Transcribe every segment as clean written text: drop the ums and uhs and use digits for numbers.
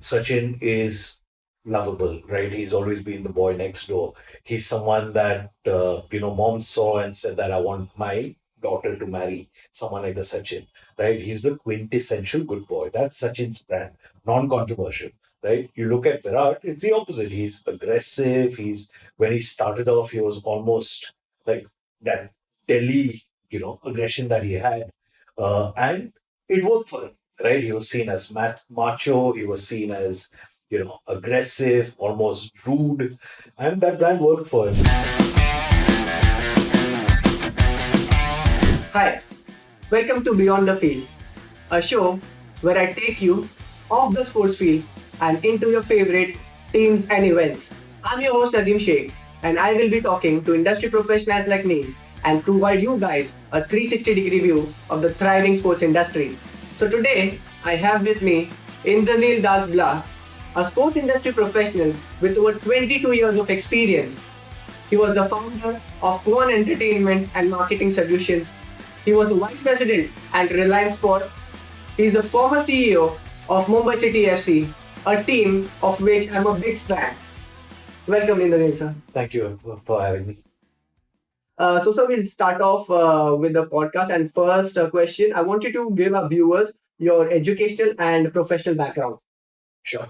Sachin is lovable, right? He's always been the boy next door. He's someone that, mom saw and said that I want my daughter to marry someone like a Sachin, right? He's the quintessential good boy. That's Sachin's brand, non-controversial, right? You look at Virat, it's the opposite. He's aggressive. When he started off, he was almost like that Delhi, aggression that he had. And it worked for him, right? He was seen as macho. He was seen as, aggressive, almost rude, and that brand worked for him. Hi, welcome to Beyond the Field, a show where I take you off the sports field and into your favorite teams and events. I'm your host Nadeem Sheikh, and I will be talking to industry professionals like me and provide you guys a 360-degree view of the thriving sports industry. So today, I have with me Indranil Das Blah, a sports industry professional with over 22 years of experience. He was the founder of One Entertainment and Marketing Solutions. He was the vice president at Reliance Sport. He is the former CEO of Mumbai City FC, a team of which I'm a big fan. Welcome, Indranil, sir. Thank you for having me. So we'll start off with the podcast. And first question, I want you to give our viewers your educational and professional background. Sure.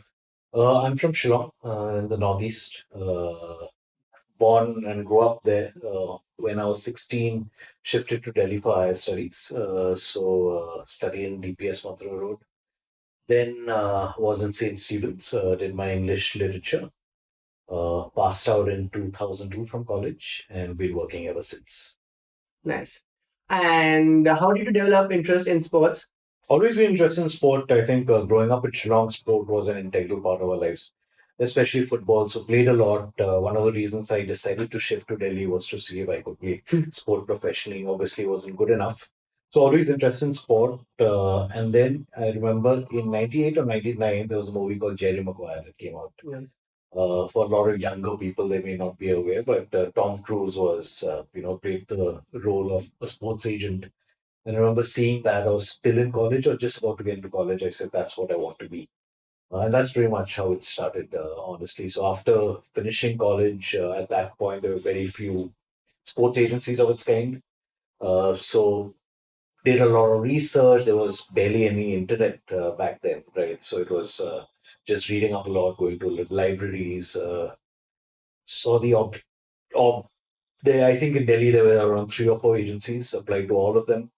I'm from Shillong, in the Northeast. Born and grew up there. When I was 16, shifted to Delhi for higher studies. Study in DPS Mathura Road. Then was in St. Stephen's, did my English literature. Passed out in 2002 from college and been working ever since. Nice. And how did you develop interest in sports? Always been interested in sport. I think growing up in Shillong, sport was an integral part of our lives, especially football. So played a lot. One of the reasons I decided to shift to Delhi was to see if I could play sport professionally. Obviously, wasn't good enough. So always interested in sport. And then I remember in 98 or 99, there was a movie called Jerry Maguire that came out. Yeah. For a lot of younger people, they may not be aware, but Tom Cruise was, played the role of a sports agent. And I remember seeing that I was still in college or just about to get into college. I said, that's what I want to be. And that's pretty much how it started, honestly. So after finishing college, at that point, there were very few sports agencies of its kind. So did a lot of research. There was barely any internet back then, right? So it was just reading up a lot, going to libraries, saw the I think in Delhi there were around 3 or 4 agencies, applied to all of them.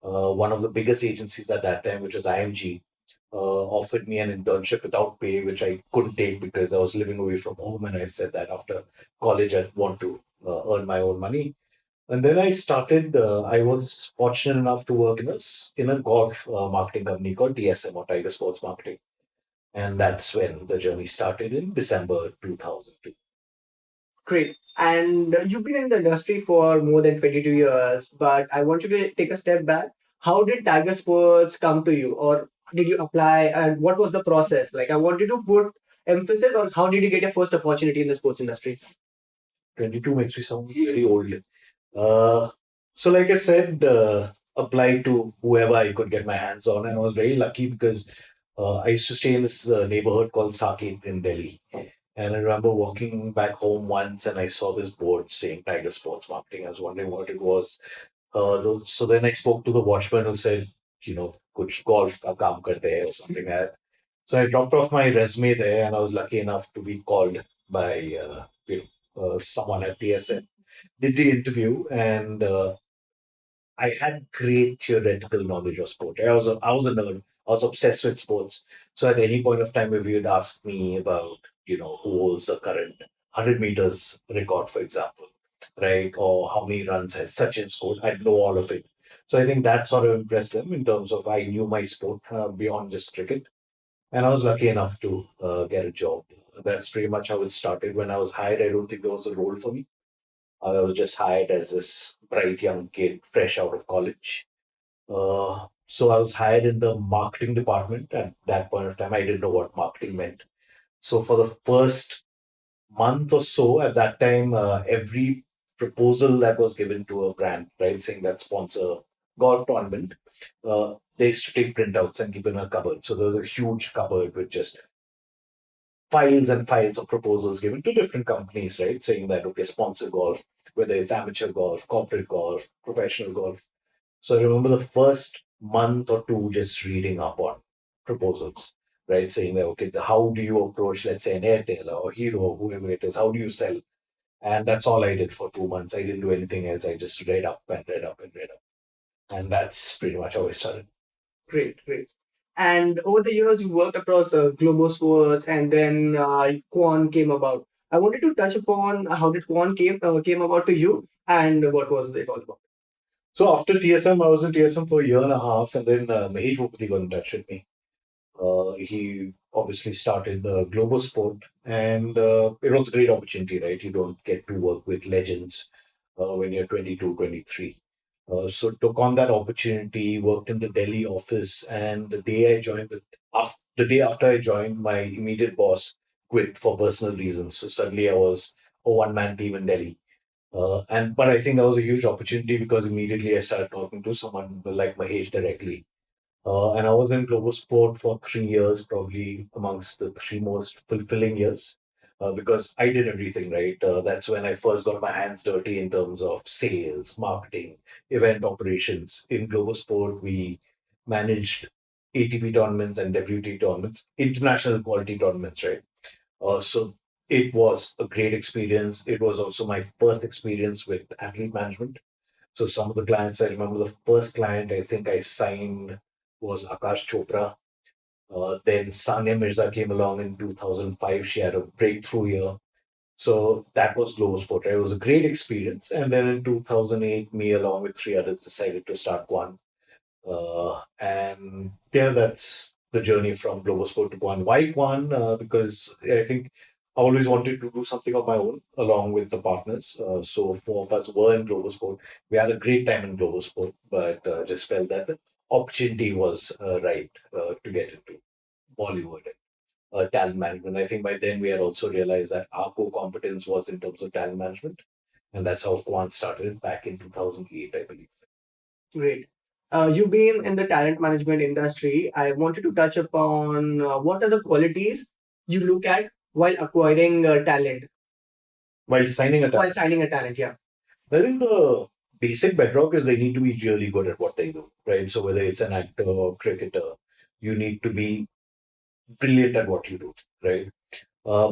One of the biggest agencies at that time, which was IMG, offered me an internship without pay, which I couldn't take because I was living away from home. And I said that after college, I'd want to earn my own money. And then I started, I was fortunate enough to work in a golf marketing company called TSM, or Tiger Sports Marketing. And that's when the journey started in December 2002. Great. And you've been in the industry for more than 22 years, but I want you to take a step back. How did Tiger Sports come to you, or did you apply, and what was the process? Like, I want you to put emphasis on how did you get your first opportunity in the sports industry? 22 makes me sound very old. Uh, so, like I said, applied to whoever I could get my hands on, and I was very lucky because I used to stay in this neighborhood called Saket in Delhi. And I remember walking back home once and I saw this board saying Tiger Sports Marketing. I was wondering what it was. So then I spoke to the watchman who said, kuch golf ka kaam karte hai or something like that. So I dropped off my resume there and I was lucky enough to be called by someone at TSN. Did the interview and I had great theoretical knowledge of sport. I was a nerd. I was obsessed with sports. So at any point of time, if you'd ask me about, who holds the current 100 meters record, for example, right, or how many runs has Sachin scored, I'd know all of it. So I think that sort of impressed them in terms of I knew my sport beyond just cricket, and I was lucky enough to get a job. That's pretty much how it started. When I was hired, I don't think there was a role for me. I was just hired as this bright young kid, fresh out of college. So I was hired in the marketing department. At that point of time, I didn't know what marketing meant. So for the first month or so, at that time, every proposal that was given to a brand, right, saying that sponsor golf tournament, they used to take printouts and keep in a cupboard. So there was a huge cupboard with just files and files of proposals given to different companies, right? Saying that, okay, sponsor golf, whether it's amateur golf, corporate golf, professional golf. So I remember the first month or two just reading up on proposals, right? Saying that, okay, how do you approach, let's say, an Airtel or Hero, or whoever it is, how do you sell? And that's all I did for 2 months. I didn't do anything else. I just read up and read up and read up. And that's pretty much how I started. Great, great. And over the years, you worked across Global Sports, and then Quan came about. I wanted to touch upon how did Quan came about to you, and what was it all about? So after TSM, I was in TSM for a year and a half, and then Mahesh Bhupati got in touch with me. He obviously started the Global Sport, and it was a great opportunity, right? You don't get to work with legends when you're 22, 23. So took on that opportunity, worked in the Delhi office, and the day after I joined, my immediate boss quit for personal reasons. So suddenly I was a one-man team in Delhi. But I think that was a huge opportunity because immediately I started talking to someone like Mahesh directly. And I was in global sport for 3 years, probably amongst the three most fulfilling years, because I did everything, right? That's when I first got my hands dirty in terms of sales, marketing, event operations. In global sport, we managed ATP tournaments and WT tournaments, international quality tournaments, right? So it was a great experience. It was also my first experience with athlete management. So some of the clients, I remember the first client I think I signed was Akash Chopra. Then Sania Mirza came along in 2005. She had a breakthrough year. So that was Global Sport. Right? It was a great experience. And then in 2008, me along with three others decided to start Quan. And yeah, that's the journey from Global Sport to Quan. Why Quan? Because I think I always wanted to do something of my own along with the partners. So four of us were in Global Sport. We had a great time in Global Sport, but just felt that the opportunity was right to get into Bollywood and talent management. I think by then we had also realized that our core competence was in terms of talent management. And that's how Quan started back in 2008, I believe. Great. You've been in the talent management industry. I wanted to touch upon what are the qualities you look at while acquiring talent, While signing a while talent, signing a talent. Yeah. I think the basic bedrock is they need to be really good at what they do, right? So whether it's an actor or cricketer, you need to be brilliant at what you do, right?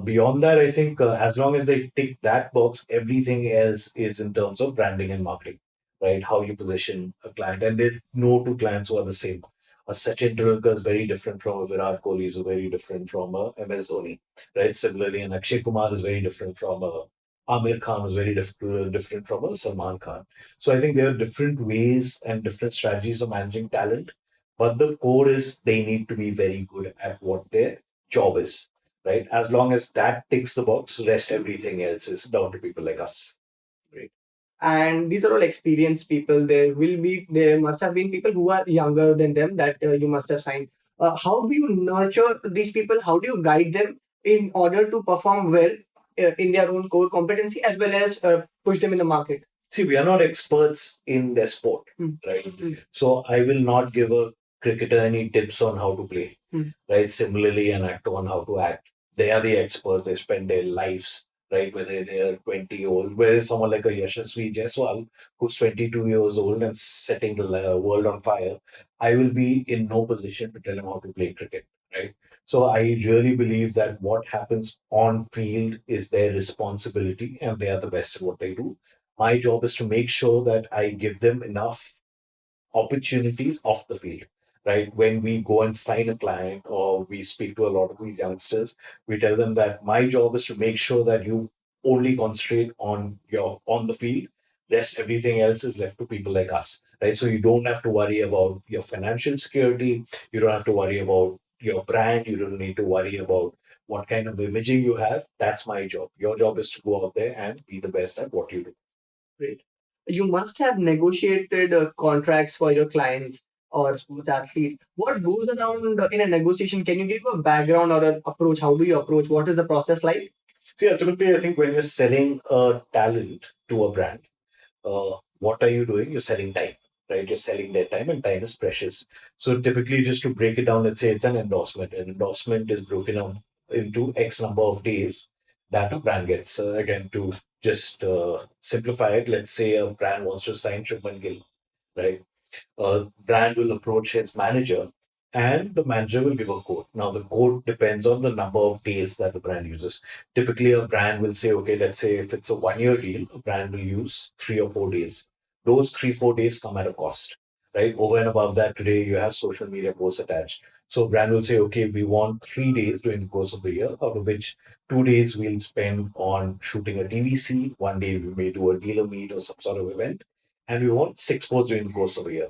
Beyond that, I think as long as they tick that box, everything else is in terms of branding and marketing, right? How you position a client, and there are no two clients who are the same. A Sachin Tendulkar is very different from a Virat Kohli, is very different from a MS Dhoni, right? Similarly, an Akshay Kumar is very different from a Amir Khan is very different from a Salman Khan. So I think there are different ways and different strategies of managing talent, but the core is they need to be very good at what their job is, right? As long as that ticks the box, rest everything else is down to people like us. Great. And these are all experienced people. There must have been people who are younger than them that you must have signed. How do you nurture these people? How do you guide them in order to perform well in their own core competency as well as push them in the market? See, we are not experts in their sport, right? So I will not give a cricketer any tips on how to play, right? Similarly, an actor on how to act. They are the experts. They spend their lives, right? Whether they are 20 old, whereas someone like a Yashasvi Jaiswal, who's 22 years old and setting the world on fire, I will be in no position to tell him how to play cricket, right? So I really believe that what happens on field is their responsibility, and they are the best at what they do. My job is to make sure that I give them enough opportunities off the field, right? When we go and sign a client or we speak to a lot of these youngsters, we tell them that my job is to make sure that you only concentrate on the field. Rest everything else is left to people like us, right? So you don't have to worry about your financial security. You don't have to worry about your brand. You don't need to worry about what kind of imaging you have. That's my job. Your job is to go out there and be the best at what you do. Great. You must have negotiated contracts for your clients or sports athletes. What goes around in a negotiation? Can you give a background or an approach? How do you approach? What is the process like? See, ultimately, I think when you're selling a talent to a brand, what are you doing? You're selling time, right? You're selling their time, and time is precious. So typically, just to break it down, let's say it's an endorsement. An endorsement is broken up into X number of days that a brand gets. Again, to just simplify it, let's say a brand wants to sign Shubman Gill, right? A brand will approach his manager and the manager will give a quote. Now, the quote depends on the number of days that the brand uses. Typically, a brand will say, okay, let's say if it's a 1 year deal, a brand will use 3 or 4 days. Those 3, 4 days come at a cost, right? Over and above that, today you have social media posts attached. So, brand will say, okay, we want 3 days during the course of the year, out of which 2 days we'll spend on shooting a TVC. One day we may do a dealer meet or some sort of event. And we want 6 posts during the course of a year,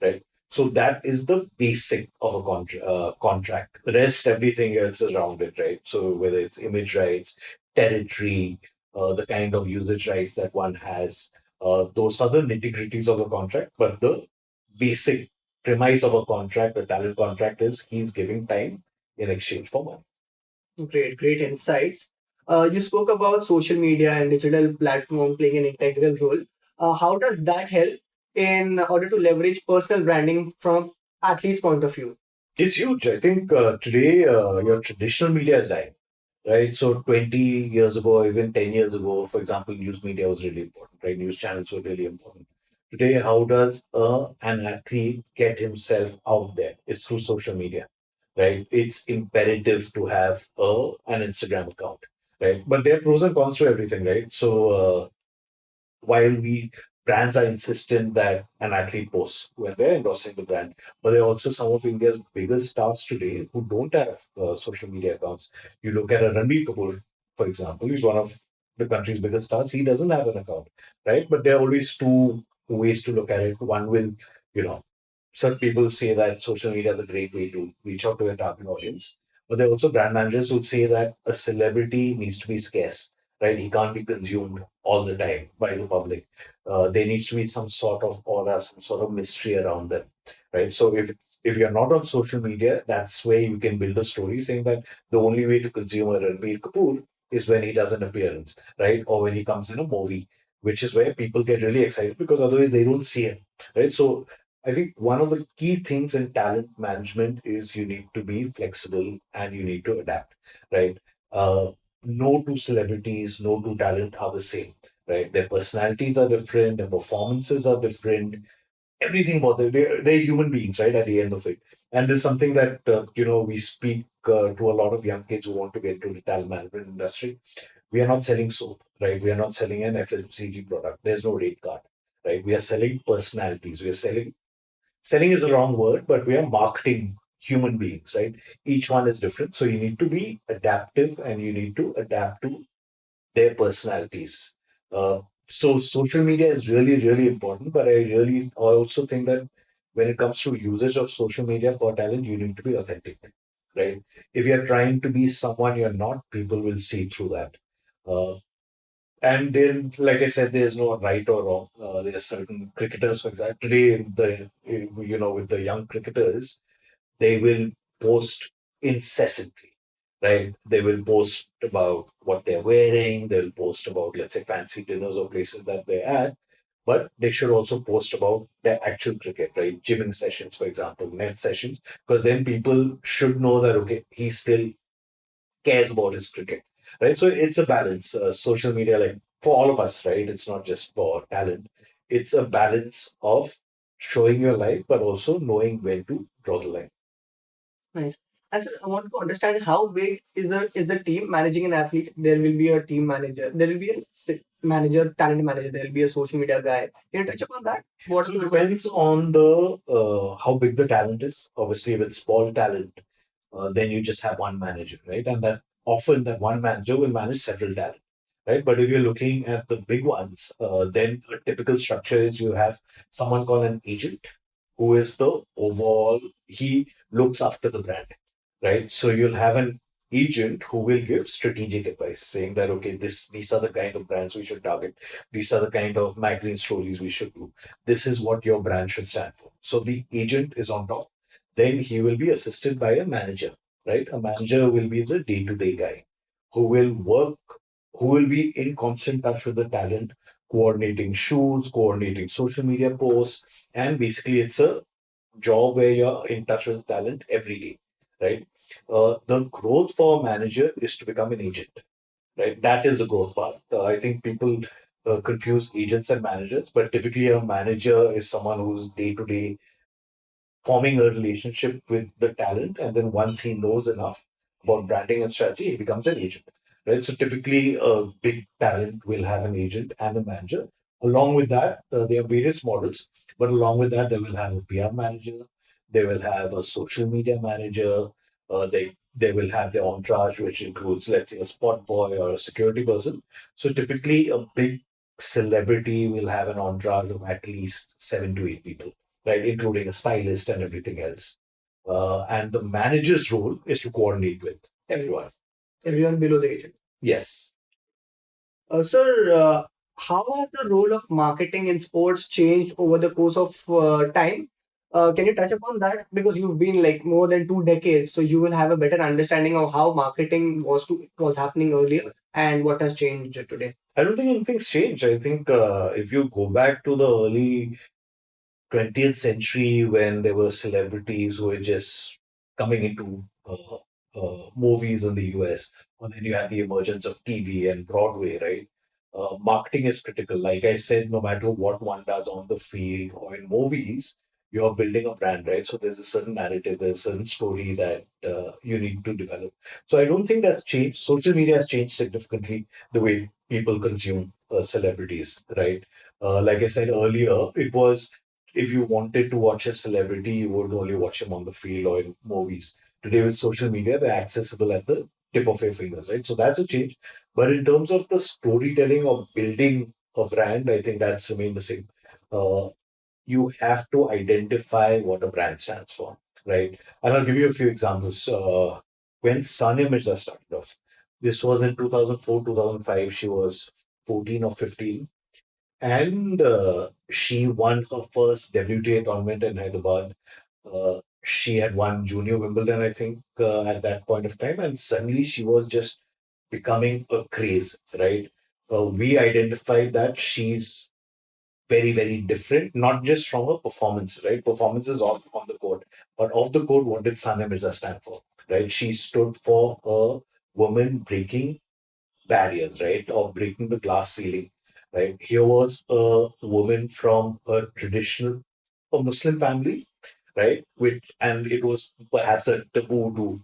right? So that is the basic of a contract. The rest, everything else is around it, right? So whether it's image rights, territory, the kind of usage rights that one has, those are the nitty-gritties of the contract. But the basic premise of a contract, a talent contract, is he's giving time in exchange for money. Great, great insights. You spoke about social media and digital platform playing an integral role. How does that help in order to leverage personal branding from athletes' point of view? It's huge. I think today your traditional media is dying, right? So 20 years ago, even 10 years ago, for example, news media was really important, right? News channels were really important. Today, how does an athlete get himself out there? It's through social media, right? It's imperative to have an Instagram account, right? But there are pros and cons to everything, right? So while we brands are insistent that an athlete posts when they're endorsing the brand, but there are also some of India's biggest stars today who don't have social media accounts. You look at a Ranbir Kapoor, for example, he's one of the country's biggest stars. He doesn't have an account, right? But there are always two ways to look at it. One will, you know, some people say that social media is a great way to reach out to a target audience. But there are also brand managers who say that a celebrity needs to be scarce, right? He can't be consumed all the time by the public. There needs to be some sort of aura, some sort of mystery around them, right? So if you're not on social media, that's where you can build a story saying that the only way to consume a Ranbir Kapoor is when he does an appearance, right? Or when he comes in a movie, which is where people get really excited because otherwise they don't see him, right? So I think one of the key things in talent management is you need to be flexible and you need to adapt, right? No two celebrities, no two talent are the same, right? Their personalities are different, their performances are different, everything about them. They're human beings, right? At the end of it, and there's something that we speak to a lot of young kids who want to get into the talent management industry. We are not selling soap, right? We are not selling an FMCG product. There's no rate card, right? We are selling personalities. We are selling is a wrong word, but we are marketing human beings, right? Each one is different. So you need to be adaptive and you need to adapt to their personalities. Uh, so social media is really, really important, but I also think that when it comes to usage of social media for talent, you need to be authentic, right? If you're trying to be someone you're not, people will see through that. Uh, and then, like I said, there's no right or wrong. There are certain cricketers, for example, today, with the young cricketers, they will post incessantly, right? They will post about what they're wearing. They'll post about, let's say, fancy dinners or places that they're at. But they should also post about their actual cricket, right? Gymming sessions, for example, net sessions, because then people should know that, okay, he still cares about his cricket, right? So it's a balance. Social media, like for all of us, right? It's not just for talent. It's a balance of showing your life, but also knowing when to draw the line. Nice. And so I want to understand how big is the team managing an athlete? There will be a team manager. There will be a manager, talent manager. There will be a social media guy. Can you touch upon that? What So it depends on the how big the talent is. Obviously, if it's small talent, then you just have one manager, right? And that often that one manager will manage several talent, right? But if you're looking at the big ones, then a typical structure is you have someone called an agent, who is the overall, he looks after the brand, right? So you'll have an agent who will give strategic advice saying that, okay, these are the kind of brands we should target. These are the kind of magazine stories we should do. This is what your brand should stand for. So the agent is on top. Then he will be assisted by a manager, right? A manager will be the day-to-day guy who will work, who will be in constant touch with the talent, coordinating shoots, coordinating social media posts, and basically it's a job where you're in touch with talent every day, right? The growth for a manager is to become an agent, right? That is the growth part. I think people confuse agents and managers, but typically a manager is someone who's day to day forming a relationship with the talent, and then once he knows enough about branding and strategy, he becomes an agent, right? So typically, a big talent will have an agent and a manager. Along with that, there are various models, but along with that, they will have a PR manager, they will have a social media manager, they will have their entourage, which includes, let's say, a spot boy or a security person. So typically, a big celebrity will have an entourage of at least 7 to 8 people, right, including a stylist and everything else. And the manager's role is to coordinate with everyone. Everyone below the agent. Yes. Sir, how has the role of marketing in sports changed over the course of time? Can you touch upon that? Because you've been like more than 2 decades, so you will have a better understanding of how marketing was happening earlier and what has changed today. I don't think anything's changed. I think if you go back to the early 20th century when there were celebrities who were just coming into movies in the US, and then you had the emergence of TV and Broadway, right? Marketing is critical. Like I said, no matter what one does on the field or in movies, you're building a brand, right? So there's a certain narrative, there's a certain story that you need to develop. So I don't think that's changed. Social media has changed significantly the way people consume celebrities, right? Like I said earlier, it was if you wanted to watch a celebrity, you would only watch him on the field or in movies. Today, with social media, they're accessible at the tip of your fingers, right? So that's a change. But in terms of the storytelling or building a brand, I think that's remained the same. Uh, you have to identify what a brand stands for, right? And I'll give you a few examples. When Sania Mirza started off, this was in 2004, 2005. She was 14 or 15, and she won her first WTA tournament in Hyderabad. She had won Junior Wimbledon, I think, at that point of time, and suddenly she was just becoming a craze, right? We identified that she's very, very different, not just from her performance, right? Performance is on the court, but off the court, what did Sania Mirza stand for, right? She stood for a woman breaking barriers, right? Or breaking the glass ceiling, right? Here was a woman from a Muslim family, right? Which, and it was perhaps a taboo to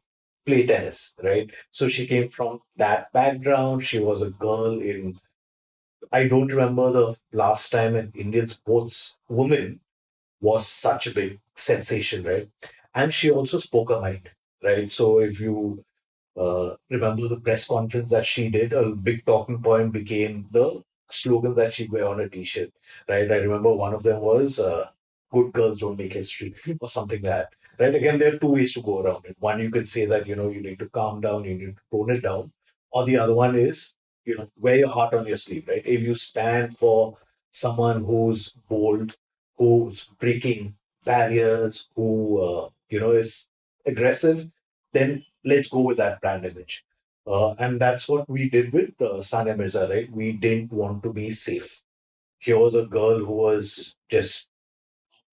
play tennis, right? So she came from that background. She was a girl in, I don't remember the last time an Indian sports woman was such a big sensation, right? And she also spoke her mind, right? So if you remember the press conference that she did, a big talking point became the slogans that she'd wear on a t-shirt, right? I remember one of them was good girls don't make history or something like that, right? Again, there are two ways to go around it. One, you can say that, you need to calm down, you need to tone it down. Or the other one is, wear your heart on your sleeve, right? If you stand for someone who's bold, who's breaking barriers, who, is aggressive, then let's go with that brand image. And that's what we did with Sania Mirza, right? We didn't want to be safe. Here was a girl who was just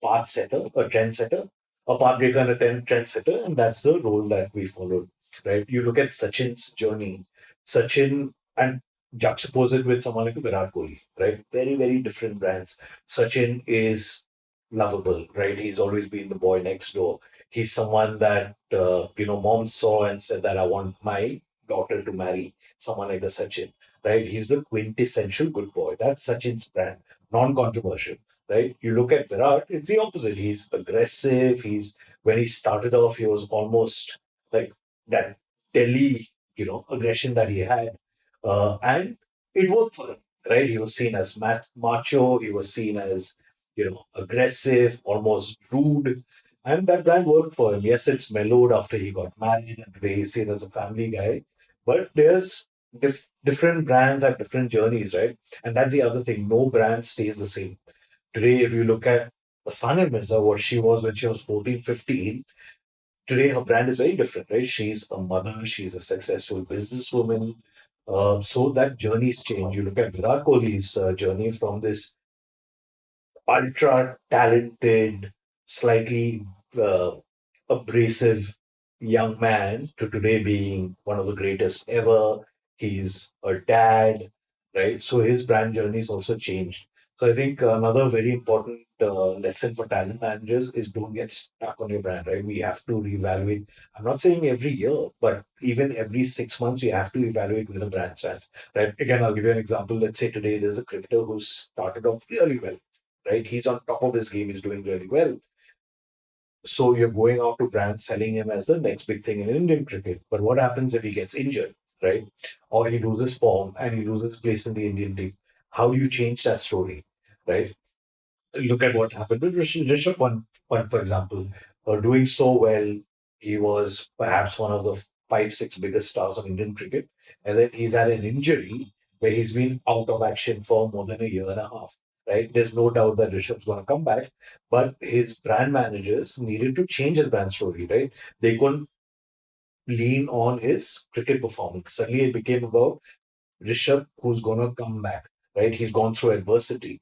path setter, a trend setter, a path breaker and a trend setter, and that's the role that we followed, right? You look at Sachin's journey, Sachin, and juxtapose it with someone like Virat Kohli, right? Very, very different brands. Sachin is lovable, right? He's always been the boy next door. He's someone that, mom saw and said that I want my daughter to marry someone like a Sachin, right? He's the quintessential good boy. That's Sachin's brand, non-controversial, right? You look at Virat, it's the opposite. He's aggressive. When he started off, he was almost like that Delhi, aggression that he had. And it worked for him, right? He was seen as macho. He was seen as, aggressive, almost rude. And that brand worked for him. Yes, it's mellowed after he got married and today he's seen as a family guy. But there's different brands have different journeys, right? And that's the other thing. No brand stays the same. Today, if you look at Sania Mirza, what she was when she was 14, 15, today her brand is very different, right? She's a mother, she's a successful businesswoman. So that journey's changed. You look at Virat Kohli's journey from this ultra talented, slightly uh, abrasive young man to today being one of the greatest ever. He's a dad, right? So his brand journey has also changed. So I think another very important lesson for talent managers is don't get stuck on your brand, right? We have to reevaluate. I'm not saying every year, but even every 6 months, you have to evaluate where the brand stands, right? Again, I'll give you an example. Let's say today there's a cricketer who started off really well, right? He's on top of his game, he's doing really well. So you're going out to brands selling him as the next big thing in Indian cricket. But what happens if he gets injured, right? Or he loses form and he loses place in the Indian team? How do you change that story, right? Look at what happened with Rishabh Pant, for example, doing so well. He was perhaps one of the five, six biggest stars of Indian cricket. And then he's had an injury where he's been out of action for more than a year and a half, right? There's no doubt that Rishabh's going to come back, but his brand managers needed to change his brand story, right? They couldn't lean on his cricket performance. Suddenly it became about Rishabh, who's going to come back, right? He's gone through adversity.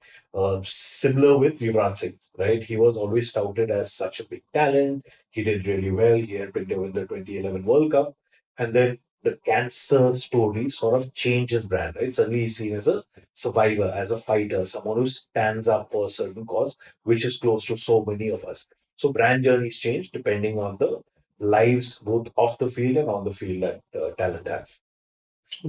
Similar with Yuvraj Singh, right? He was always touted as such a big talent. He did really well. He helped India win the 2011 World Cup. And then the cancer story sort of changed his brand, right? Suddenly he's seen as a survivor, as a fighter, someone who stands up for a certain cause, which is close to so many of us. So brand journeys change depending on the lives, both off the field and on the field that talent have.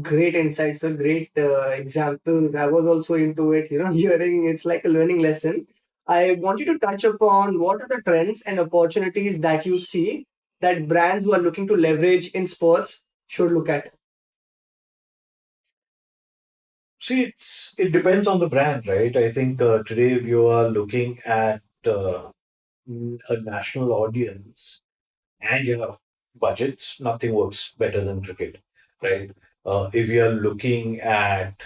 Great insights, so great examples. I was also into it, hearing it's like a learning lesson. I want you to touch upon what are the trends and opportunities that you see that brands who are looking to leverage in sports should look at. See, it depends on the brand, right? I think today, if you are looking at a national audience and you have budgets, nothing works better than cricket, right? If you are looking at,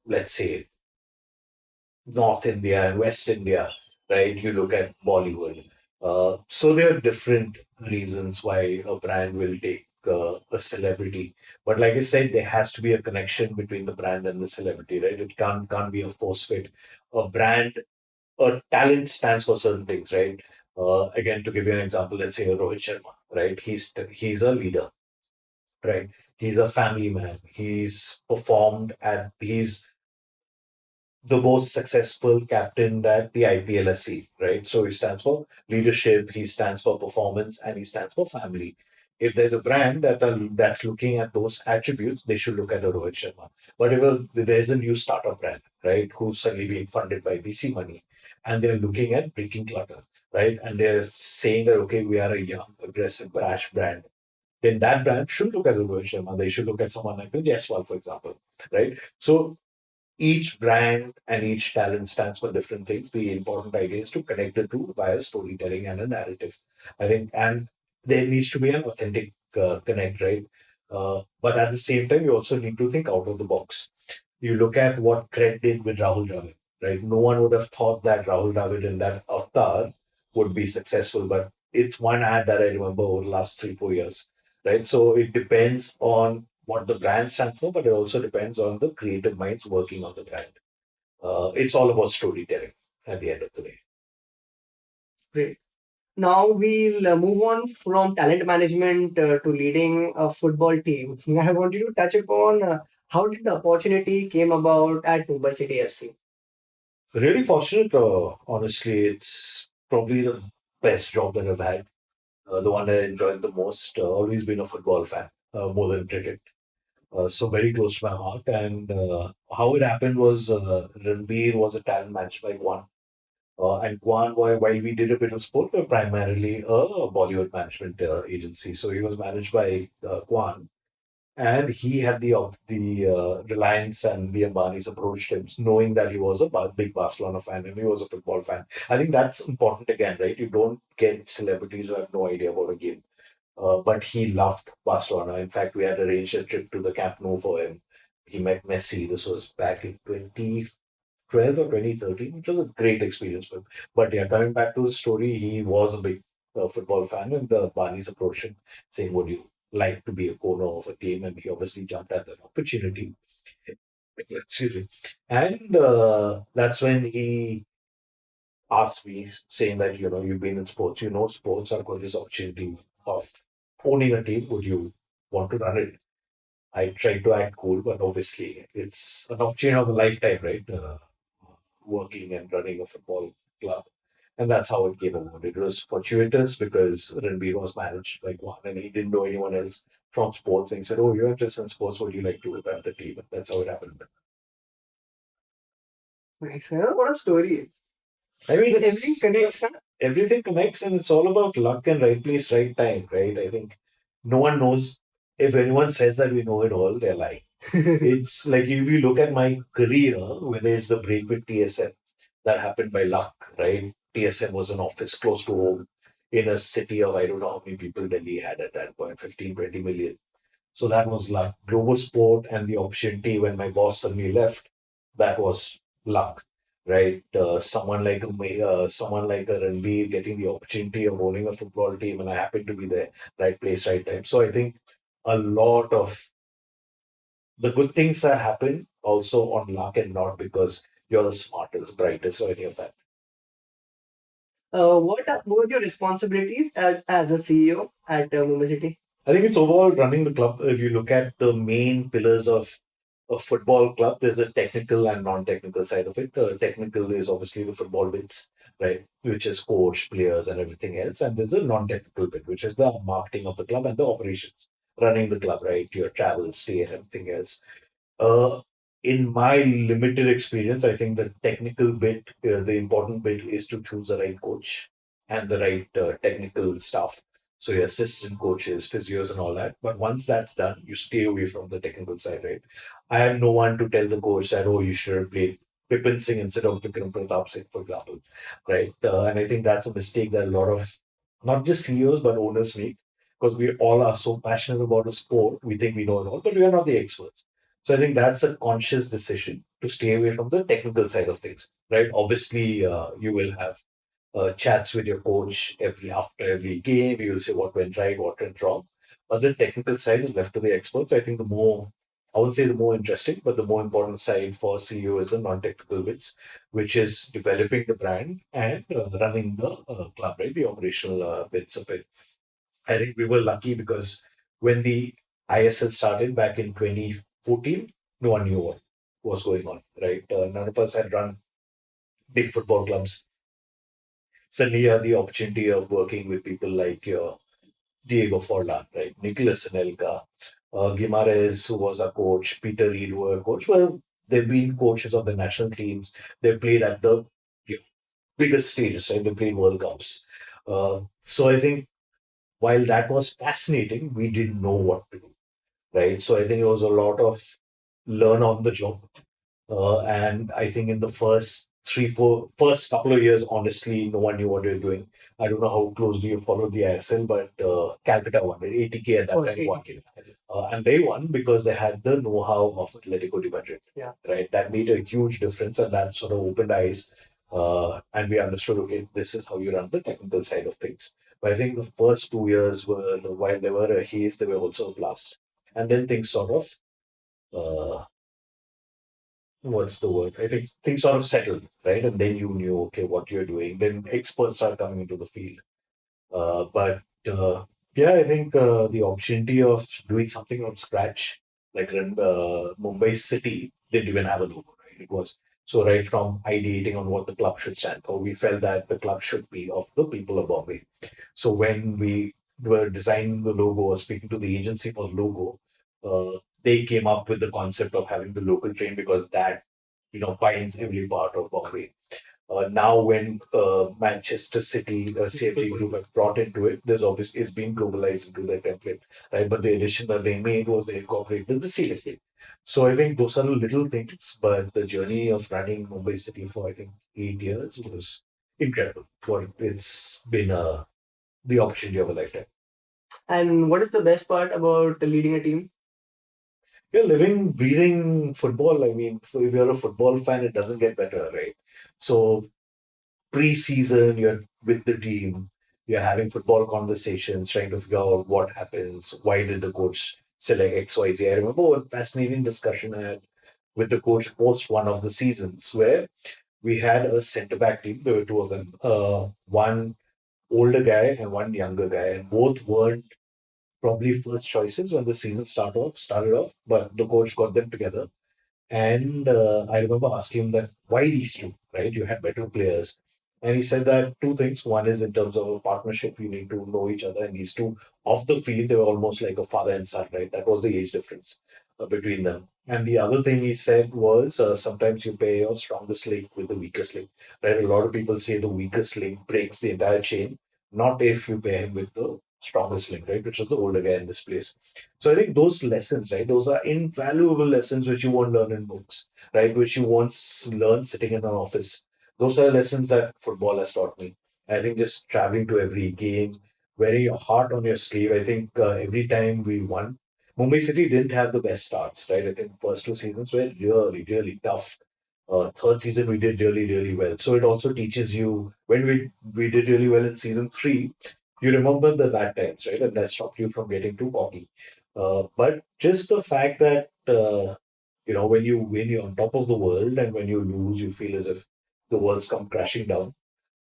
let's say, North India and West India, right? You look at Bollywood. So there are different reasons why a brand will take a celebrity. But like I said, there has to be a connection between the brand and the celebrity, right? It can't be a force fit. A brand, a talent stands for certain things, right? Again, to give you an example, let's say Rohit Sharma, right? He's a leader, right? He's a family man. He's the most successful captain that the IPL has seen, right? So he stands for leadership, he stands for performance, and he stands for family. If there's a brand that's looking at those attributes, they should look at a Rohit Sharma. But there's a new startup brand, right, who's suddenly being funded by VC money, and they're looking at breaking clutter, right? And they're saying that, okay, we are a young, aggressive, brash brand, then that brand should look at a Rohit Sharma. They should look at someone like a Jaiswal, for example, right? So each brand and each talent stands for different things. The important idea is to connect the two via storytelling and a narrative. I think, and there needs to be an authentic connect, right? But at the same time, you also need to think out of the box. You look at what Craig did with Rahul Dravid, right? No one would have thought that Rahul Dravid in that avatar would be successful, but it's one ad that I remember over the last 3, 4 years, right? So it depends on what the brand stands for, but it also depends on the creative minds working on the brand. It's all about storytelling at the end of the day. Great. Now we'll move on from talent management to leading a football team. I want you to touch upon how did the opportunity came about at Mumbai City FC. Really fortunate, honestly. It's probably the best job that I've had, the one I enjoyed the most. Always been a football fan, more than cricket. So very close to my heart. And how it happened was Ranbir was a talent match by Kwan. And Kwan, while we did a bit of sport, we were primarily a Bollywood management agency. So he was managed by Kwan. And he had the Reliance and the Ambanis approached him, knowing that he was a big Barcelona fan and he was a football fan. I think that's important again, right? You don't get celebrities who have no idea about a game. But he loved Barcelona. In fact, we had arranged a trip to the Camp Nou for him. He met Messi. This was back in 2012 or 2013, which was a great experience for him. But yeah, coming back to the story, he was a big football fan, and the Barney's approached him saying, would you like to be a corner of a team, and he obviously jumped at that opportunity. Excuse me. And that's when he asked me, saying that, you've been in sports, sports, I've got this opportunity of owning a team. Would you want to run it? I tried to act cool, but obviously it's an opportunity of a lifetime, right? Working and running a football club. And that's how it came about. It was fortuitous because Ranbir was managed like one and he didn't know anyone else from sports. And he said, "Oh, you're interested in sports. Would you like to run the team?" And that's how it happened. Nice. Huh? What a story. I mean, Everything connects. Huh? everything connects and it's all about luck and right place, right time, right? I think no one knows. If anyone says that we know it all, they're lying. It's like if you look at my career, whether it's the break with TSM, that happened by luck, right? TSM was an office close to home in a city of, I don't know how many people Delhi had at that point, 15, 20 million. So that was luck. Global Sport and the opportunity when my boss suddenly left, that was luck, right? Someone like a Ranbir getting the opportunity of owning a football team, and I happened to be there, right place, right time. So I think a lot of the good things that happen also on luck and not because you're the smartest, brightest, or any of that. What are both your responsibilities as a CEO at Mumbai City? I think it's overall running the club. If you look at the main pillars of a football club, there's a technical and non-technical side of it. Technical is obviously the football bits, right, which is coach, players, and everything else. And there's a non-technical bit, which is the marketing of the club and the operations, running the club, right, your travel, stay, and everything else. Uh, in my limited experience, I think the technical bit, the important bit is to choose the right coach and the right technical staff. So your assistant coaches, physios, and all that. But once that's done, you stay away from the technical side, right? I have no one to tell the coach that, oh, you should have played Pippin Singh instead of Vikram Pratap Singh, for example, right? And I think that's a mistake that a lot of not just CEOs but owners make because we all are so passionate about a sport. We think we know it all, but we are not the experts. So I think that's a conscious decision to stay away from the technical side of things, right? Obviously, you will have chats with your coach after every game. You will say what went right, what went wrong. But the technical side is left to the experts. I think I wouldn't say the more interesting, but the more important side for CEO is the non-technical bits, which is developing the brand and running the club, right? The operational bits of it. I think we were lucky because when the ISL started back in 2014, no one knew what was going on, right? None of us had run big football clubs. Suddenly, you had the opportunity of working with people like Diego Forlan, right? Nicholas Anelka, Guimarães, who was a coach, Peter Reid, who were a coach. Well, they've been coaches of the national teams. They played at the you know, biggest stages, right? They played World Cups. So I think while that was fascinating, we didn't know what to do, right? So I think it was a lot of learn on the job. And I think in the first couple of years, honestly, no one knew what they were doing. I don't know how closely you followed the ISL, but Calcutta won it. 80K at that First time won. 80K. And they won because they had the know-how of Atletico de Madrid. Yeah. Right. That made a huge difference and that sort of opened eyes. And we understood, okay, this is how you run the technical side of things. But I think the first 2 years were, while they were a haze, they were also a blast. And then things sort of uh, what's the word? I think things sort of settled, right? And then you knew, okay, what you're doing. Then experts start coming into the field. But yeah, I think the opportunity of doing something from scratch, like Mumbai City, didn't even have a logo, right? It was so right from ideating on what the club should stand for, we felt that the club should be of the people of Bombay. So when we were designing the logo or speaking to the agency for the logo, they came up with the concept of having the local train because that binds every part of Bombay. Now, when Manchester City safety group have brought into it, there's obviously it's been globalized into their template, right? But the addition that they made was they incorporated the CFC. So I think those are the little things, but the journey of running Mumbai City for I think 8 years was incredible. What it's been the opportunity of a lifetime. And what is the best part about leading a team? You're living, breathing football. I mean, if you're a football fan, it doesn't get better, right? So pre-season, you're with the team. You're having football conversations, trying to figure out what happens. Why did the coach select X, Y, Z? I remember one fascinating discussion I had with the coach post one of the seasons where we had a centre back team. There were two of them, one older guy and one younger guy, and both weren't probably first choices when the season started off. But the coach got them together, and I remember asking him that why these two, right? You had better players. And he said that two things. One is in terms of a partnership, you need to know each other. And these two off the field, they were almost like a father and son, right? That was the age difference between them. And the other thing he said was sometimes you pair your strongest link with the weakest link, right? A lot of people say the weakest link breaks the entire chain, not if you pair him with the strongest link, right? Which was the older guy in this place. So I think those lessons, right? Those are invaluable lessons which you won't learn in books, right? Which you won't learn sitting in an office. Those are lessons that football has taught me. I think just traveling to every game, wearing your heart on your sleeve. I think every time we won, Mumbai City didn't have the best starts, right? I think first two seasons were really, really tough. Third season we did really, really well. So it also teaches you when we did really well in season three, you remember the bad times, right? And that stopped you from getting too cocky. But just the fact that when you win, you're on top of the world, and when you lose, you feel as if the world's come crashing down.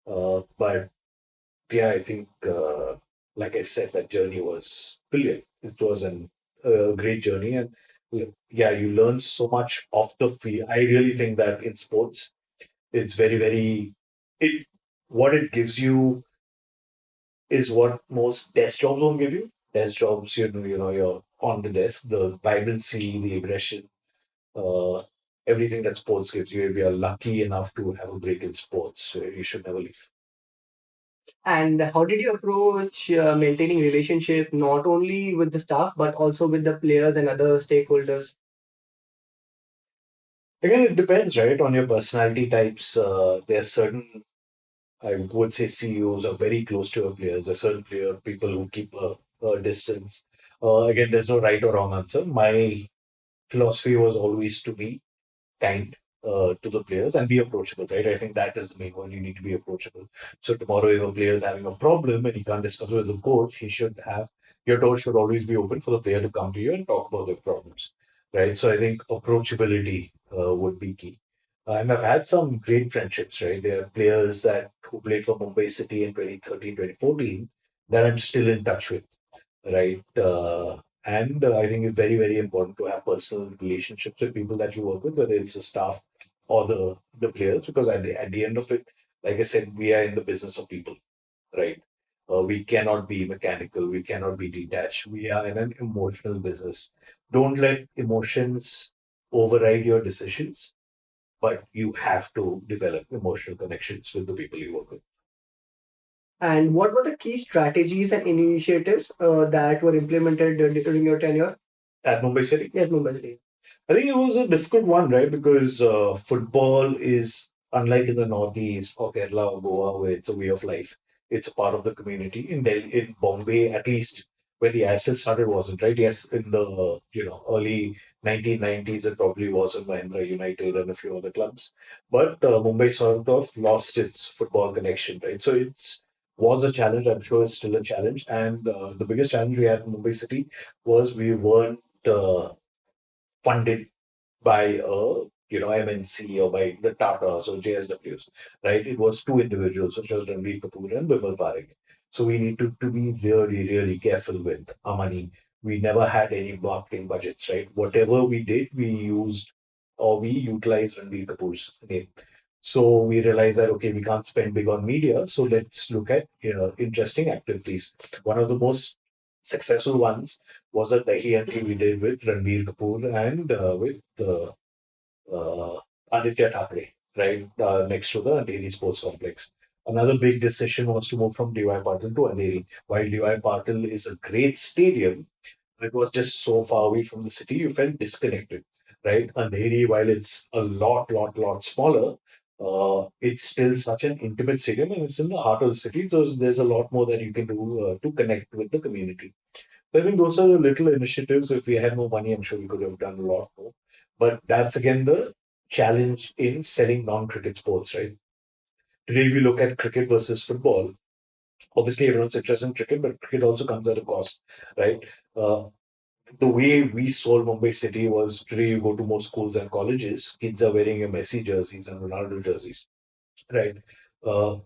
But yeah, I think, like I said, that journey was brilliant. It was a great journey, and yeah, you learn so much off the field. I really think that in sports, it's very, very it what it gives you is what most desk jobs won't give you. Desk jobs, you're on the desk, the vibrancy, the aggression, uh, everything that sports gives you. If you're lucky enough to have a break in sports, you should never leave. And how did you approach maintaining relationship not only with the staff but also with the players and other stakeholders? Again, it depends, right, on your personality types. There are certain, I would say, CEOs are very close to your players. There are certain people who keep a distance. Again, there's no right or wrong answer. My philosophy was always to be kind to the players and be approachable, right? I think that is the main one. You need to be approachable. So tomorrow, if a player is having a problem and he can't discuss it with the coach, your door should always be open for the player to come to you and talk about their problems, right? So I think approachability would be key. And I've had some great friendships, right? There are players that who played for Mumbai City in 2013, 2014 that I'm still in touch with, right? And I think it's very, very important to have personal relationships with people that you work with, whether it's the staff or the players, because at the end of it, like I said, we are in the business of people, right? We cannot be mechanical, we cannot be detached. We are in an emotional business. Don't let emotions override your decisions, but you have to develop emotional connections with the people you work with. And what were the key strategies and initiatives that were implemented during your tenure? At Mumbai City, Yes, Mumbai City. I think it was a difficult one, right? Because football is unlike in the Northeast or Kerala or Goa, where it's a way of life. It's a part of the community. In Delhi, in Bombay, at least when the ISL started, wasn't right. Yes, in the early 1990s, it probably was in Mahindra United and a few other clubs, but Mumbai sort of lost its football connection, right? So it's was a challenge. I'm sure it's still a challenge, and the biggest challenge we had in Mumbai City was we weren't. Funded by MNC or by the Tatas or JSWs, right? It was two individuals, such as Ranveer Kapoor and Bimal Parekh. So we need to be really, really careful with our money. We never had any marketing budgets, right? Whatever we did, we used or we utilized Ranveer Kapoor's name. So we realized that, okay, we can't spend big on media. So let's look at interesting activities. One of the most successful ones was a Dahi entry we did with Ranveer Kapoor and with Aditya Thackeray, right, next to the Andheri Sports Complex. Another big decision was to move from DY Patil to Andheri. While DY Patil is a great stadium, it was just so far away from the city, you felt disconnected, right? Andheri, while it's a lot smaller, it's still such an intimate stadium and it's in the heart of the city. So there's a lot more that you can do to connect with the community. So I think those are the little initiatives. If we had more money, I'm sure we could have done a lot more. But that's again the challenge in selling non-cricket sports, right? Today, if you look at cricket versus football, Obviously, everyone's interested in cricket, but cricket also comes at a cost, right? Uh, the way we sold Mumbai City was today you go to most schools and colleges, kids are wearing your Messi jerseys and Ronaldo jerseys, right?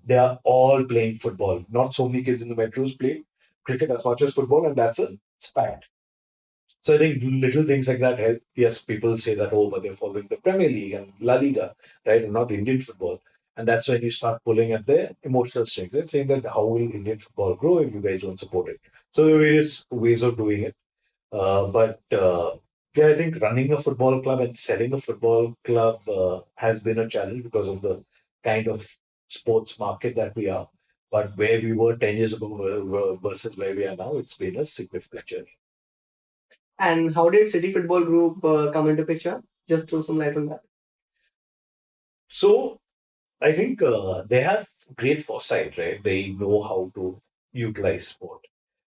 They are all playing football. Not so many kids in the metros play cricket as much as football, and that's a fact. So I think little things like that help. Yes, people say that, oh, but they're following the Premier League and La Liga, right? And not Indian football. And that's when you start pulling at the emotional strings, right? Saying that how will Indian football grow if you guys don't support it? So there are various ways of doing it. But yeah, I think running a football club and selling a football club has been a challenge because of the kind of sports market that we are. But where we were 10 years ago versus where we are now, it's been a significant journey. And how did City Football Group come into picture? Just throw some light on that. So I think they have great foresight, right? They know how to utilize sport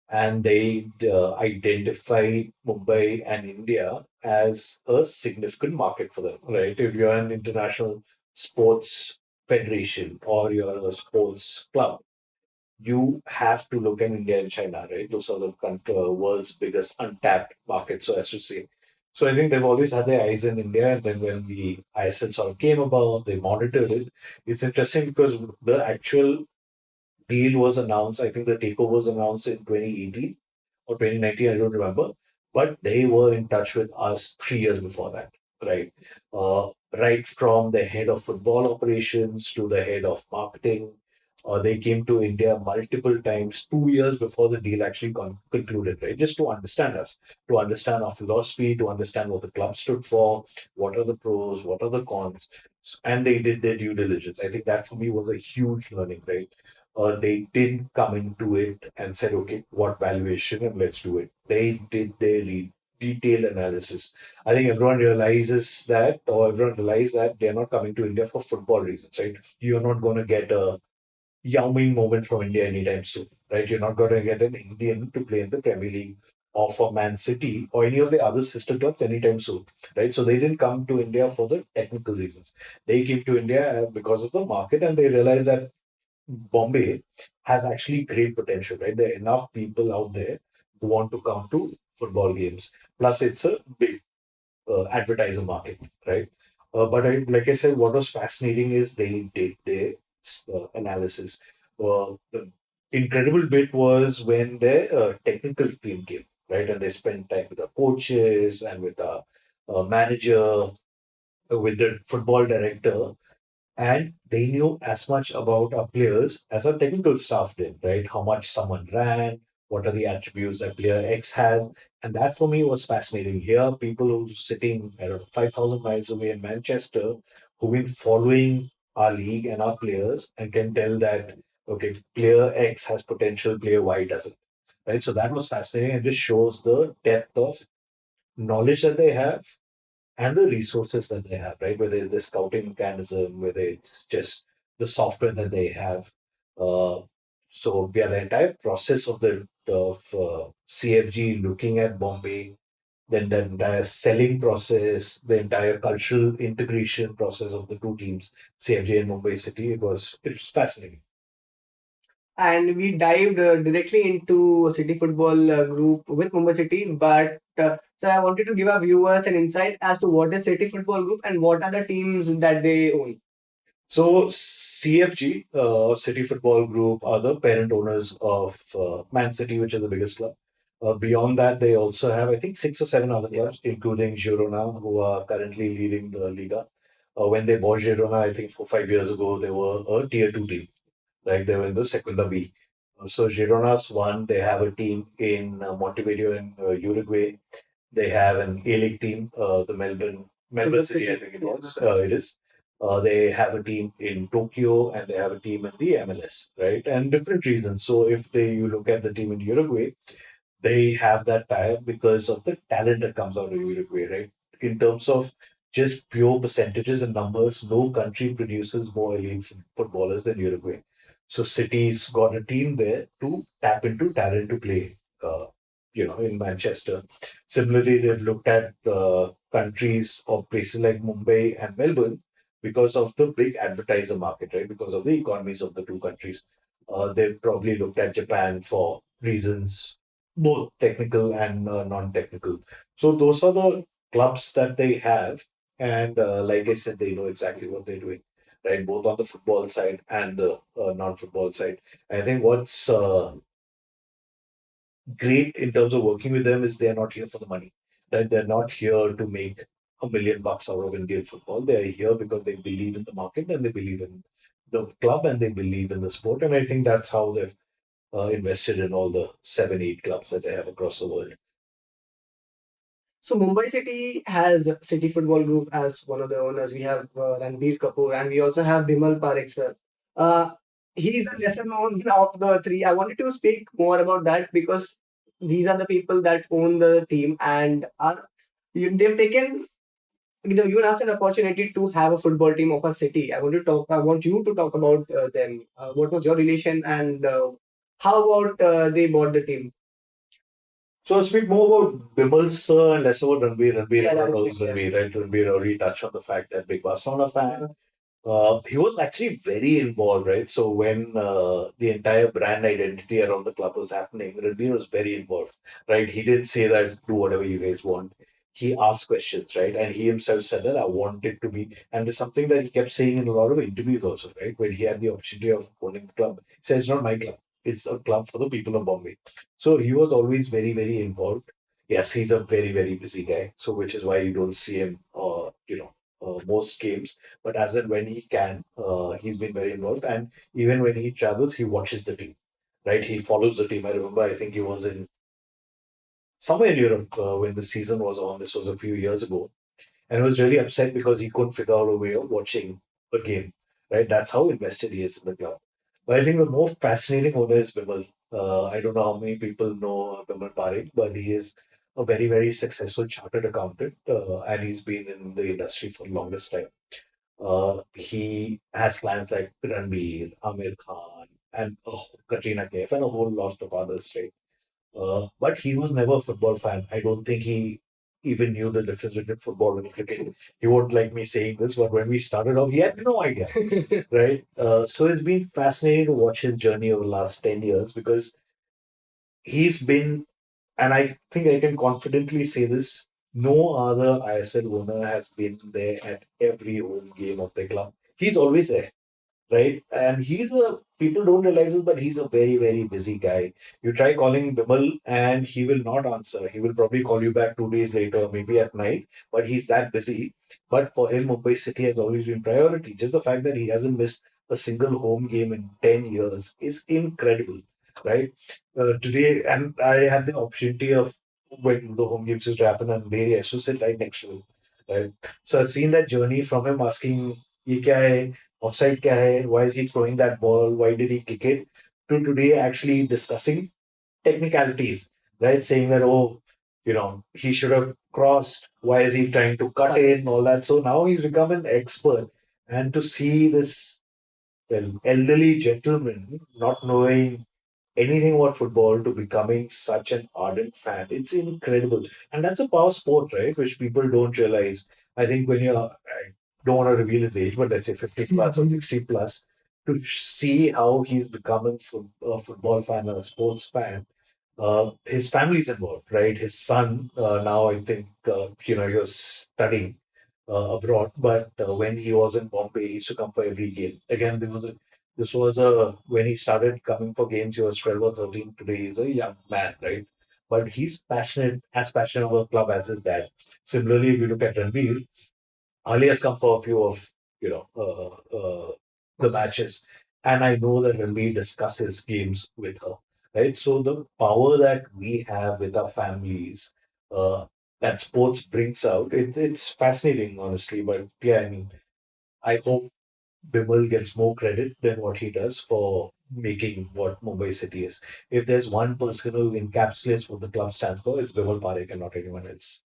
and they identify Mumbai and India as a significant market for them, right? If you're an international sports federation or you're a sports club, you have to look at India and China, right? Those are the world's biggest untapped markets, so as to say. So I think they've always had their eyes in India, and then when the ISL sort of came about, they monitored it. It's interesting because the actual deal was announced. I think the takeover was announced in 2018 or 2019. I don't remember, but they were in touch with us 3 years before that, right? Right from the head of football operations to the head of marketing. They came to India multiple times 2 years before the deal actually concluded, right? Just to understand us, to understand our philosophy, to understand what the club stood for, what are the pros, what are the cons, and they did their due diligence. I think that for me was a huge learning, right? They didn't come into it and said, okay, what valuation and let's do it. They did their detailed analysis. I think everyone realizes that, or everyone realized that they're not coming to India for football reasons, right? You're not going to get a Yao Ming moment from India anytime soon, right? You're not going to get an Indian to play in the Premier League or for Man City or any of the other sister clubs anytime soon, right? So they didn't come to India for the technical reasons. They came to India because of the market and they realized that Bombay has actually great potential, right? There are enough people out there who want to come to football games. Plus, it's a big advertiser market, right? Like I said, what was fascinating is they did their analysis. The incredible bit was when their technical team came, right? And they spent time with the coaches and with the manager, with the football director, and they knew as much about our players as our technical staff did, right? How much someone ran, what are the attributes that player X has. And that for me was fascinating. Here, people who's sitting, I don't know, 5,000 miles away in Manchester, who've been following our league and our players and can tell that, okay, player X has potential, player Y doesn't, right? So that was fascinating and just shows the depth of knowledge that they have and the resources that they have, right? Whether it's the scouting mechanism, whether it's just the software that they have. Uh, so yeah, the entire process of the of CFG looking at Bombay, then the entire selling process, the entire cultural integration process of the two teams, CFG and Mumbai City, it was fascinating. And we dived directly into City Football Group with Mumbai City. But so I wanted to give our viewers an insight as to what is City Football Group and what are the teams that they own. So CFG, City Football Group, are the parent owners of Man City, which is the biggest club. Beyond that, they also have, I think, 6 or 7 other clubs, including Girona, who are currently leading the Liga. When they bought Girona, I think 4 or 5 years ago, they were a tier two team, right? They were in the Segunda B. So Girona's won. They have a team in Montevideo in Uruguay. They have an A-League team, the Melbourne City, I think it was. It is. They have a team in Tokyo and they have a team in the MLS, right? And different reasons. So if you look at the team in Uruguay, they have that tie because of the talent that comes out of Uruguay, right? In terms of just pure percentages and numbers, no country produces more elite footballers than Uruguay. So City's got a team there to tap into talent to play, in Manchester. Similarly, they've looked at countries or places like Mumbai and Melbourne because of the big advertiser market, right? Because of the economies of the two countries. they've probably looked at Japan for reasons both technical and non-technical. So those are the clubs that they have, and like I said, they know exactly what they're doing, right? Both on the football side and the non-football side. I think what's great in terms of working with them is they're not here for the money. Right? They're not here to make $1 million out of Indian football. They're here because they believe in the market and they believe in the club and they believe in the sport. And I think that's how they've invested in all the seven, eight clubs that they have across the world. So Mumbai City has City Football Group as one of the owners. We have Ranbir Kapoor, and we also have Bimal Parekh sir. Uh, he is a lesser known of the three. I wanted to speak more about that because these are the people that own the team, and they've taken given us an opportunity to have a football team of a city. I want to talk. I want you to talk about them. What was your relation, and how about they bought the team? So I'll speak more about Bimal's and less about Ranbir. Ranbir, Yeah, that everyone is knows yeah. Ranbir, right? Ranbir already touched on the fact that Big Barcelona fan. He was actually very involved, right? So when the entire brand identity around the club was happening, Ranbir was very involved, right? He didn't say that do whatever you guys want. He asked questions, right? And he himself said that I want it to be, and it's something that he kept saying in a lot of interviews also, right? When he had the opportunity of owning the club, he said it's not my club, it's a club for the people of Bombay. So he was always very, very involved. Yes, he's a very, very busy guy. So which is why you don't see him, most games, but as and when he can, he's been very involved. And even when he travels, he watches the team, right? He follows the team. I remember, I think he was in somewhere in Europe when the season was on. This was a few years ago, and he was really upset because he couldn't figure out a way of watching a game, right? That's how invested he is in the club. But I think the more fascinating owner is Bimal. I don't know how many people know Bimal Parekh, but he is a very, very successful chartered accountant, and he's been in the industry for the longest time. He has clients like Ranbir, Amir Khan, and Katrina Kaif, and a whole lot of others, right? But he was never a football fan. I don't think he even knew the difference between football and cricket. He won't like me saying this, but when we started off, he had no idea, right? So it's been fascinating to watch his journey over the last 10 years because he's been, and I think I can confidently say this, no other ISL owner has been there at every home game of the club. He's always there, right? And people don't realize it, but he's a very, very busy guy. You try calling Bimal and he will not answer. He will probably call you back 2 days later, maybe at night, but he's that busy. But for him, Mumbai City has always been priority. Just the fact that he hasn't missed a single home game in 10 years is incredible, right? Today, and I had the opportunity of when the home games used to happen, and they used to sit right next to him, right? So I've seen that journey from him asking, "Ye kya hai? Offside kya hai? Why is he throwing that ball? Why did he kick it?" To today actually discussing technicalities, right? Saying that, oh, he should have crossed. Why is he trying to cut in? All that. So now he's become an expert. And to see this elderly gentleman not knowing anything about football to becoming such an ardent fan, it's incredible. And that's a power sport, right? Which people don't realize. I think I don't want to reveal his age, but let's say 50 plus or 60 plus, to see how he's becoming a football fan and a sports fan. His family's involved, right? His son, now I think, he was studying abroad, but when he was in Bombay, he used to come for every game. Again, this was when he started coming for games, he was 12 or 13. Today, he's a young man, right? But he's as passionate about the club as his dad. Similarly, if you look at Ranbir, Ali has come for a few of the matches, and I know that Ranbir discusses games with her, right? So the power that we have with our families, uh, that sports brings out, it's fascinating, honestly. But yeah, I mean, I hope Bimal gets more credit than what he does for making what Mumbai City is. If there's one person who encapsulates what the club stands for, it's Bimal Parekh and not anyone else.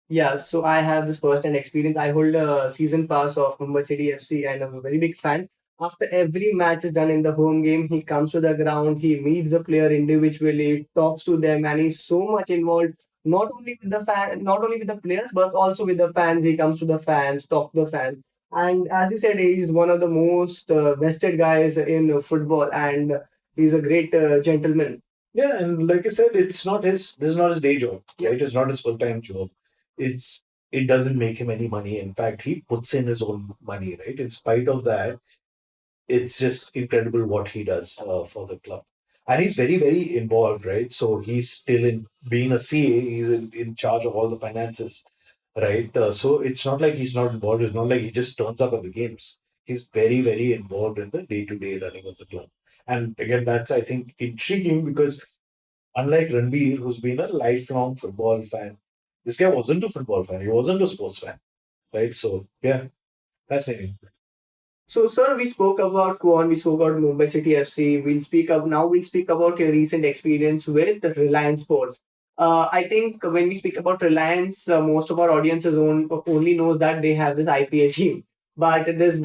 Yeah, so I have this first-hand experience. I hold a season pass of Mumbai City FC, and I'm a very big fan. After every match is done in the home game, he comes to the ground, he meets the player individually, talks to them, and he's so much involved. Not only with the players, but also with the fans. He comes to the fans, talk to the fans. And as you said, he is one of the most vested guys in football. And He's a great gentleman. Yeah, and like I said, this is not his day job, Yeah. right? It's not his full-time job. It's it doesn't make him any money. In fact, he puts in his own money, right? In spite of that, it's just incredible what he does for the club. And he's very, very involved, right? So he's still in being a CA, he's in charge of all the finances, right? So it's not like he's not involved. It's not like he just turns up at the games. He's very, very involved in the day-to-day running of the club. And again, that's, I think, intriguing because unlike Ranbir, who's been a lifelong football fan, this guy wasn't a football fan. He wasn't a sports fan, right? So, yeah, fascinating. So, sir, we spoke about Kwan, we spoke about Mumbai City FC. We'll speak about your recent experience with Reliance Sports. I think when we speak about Reliance, most of our audiences only knows that they have this IPL team. But there's a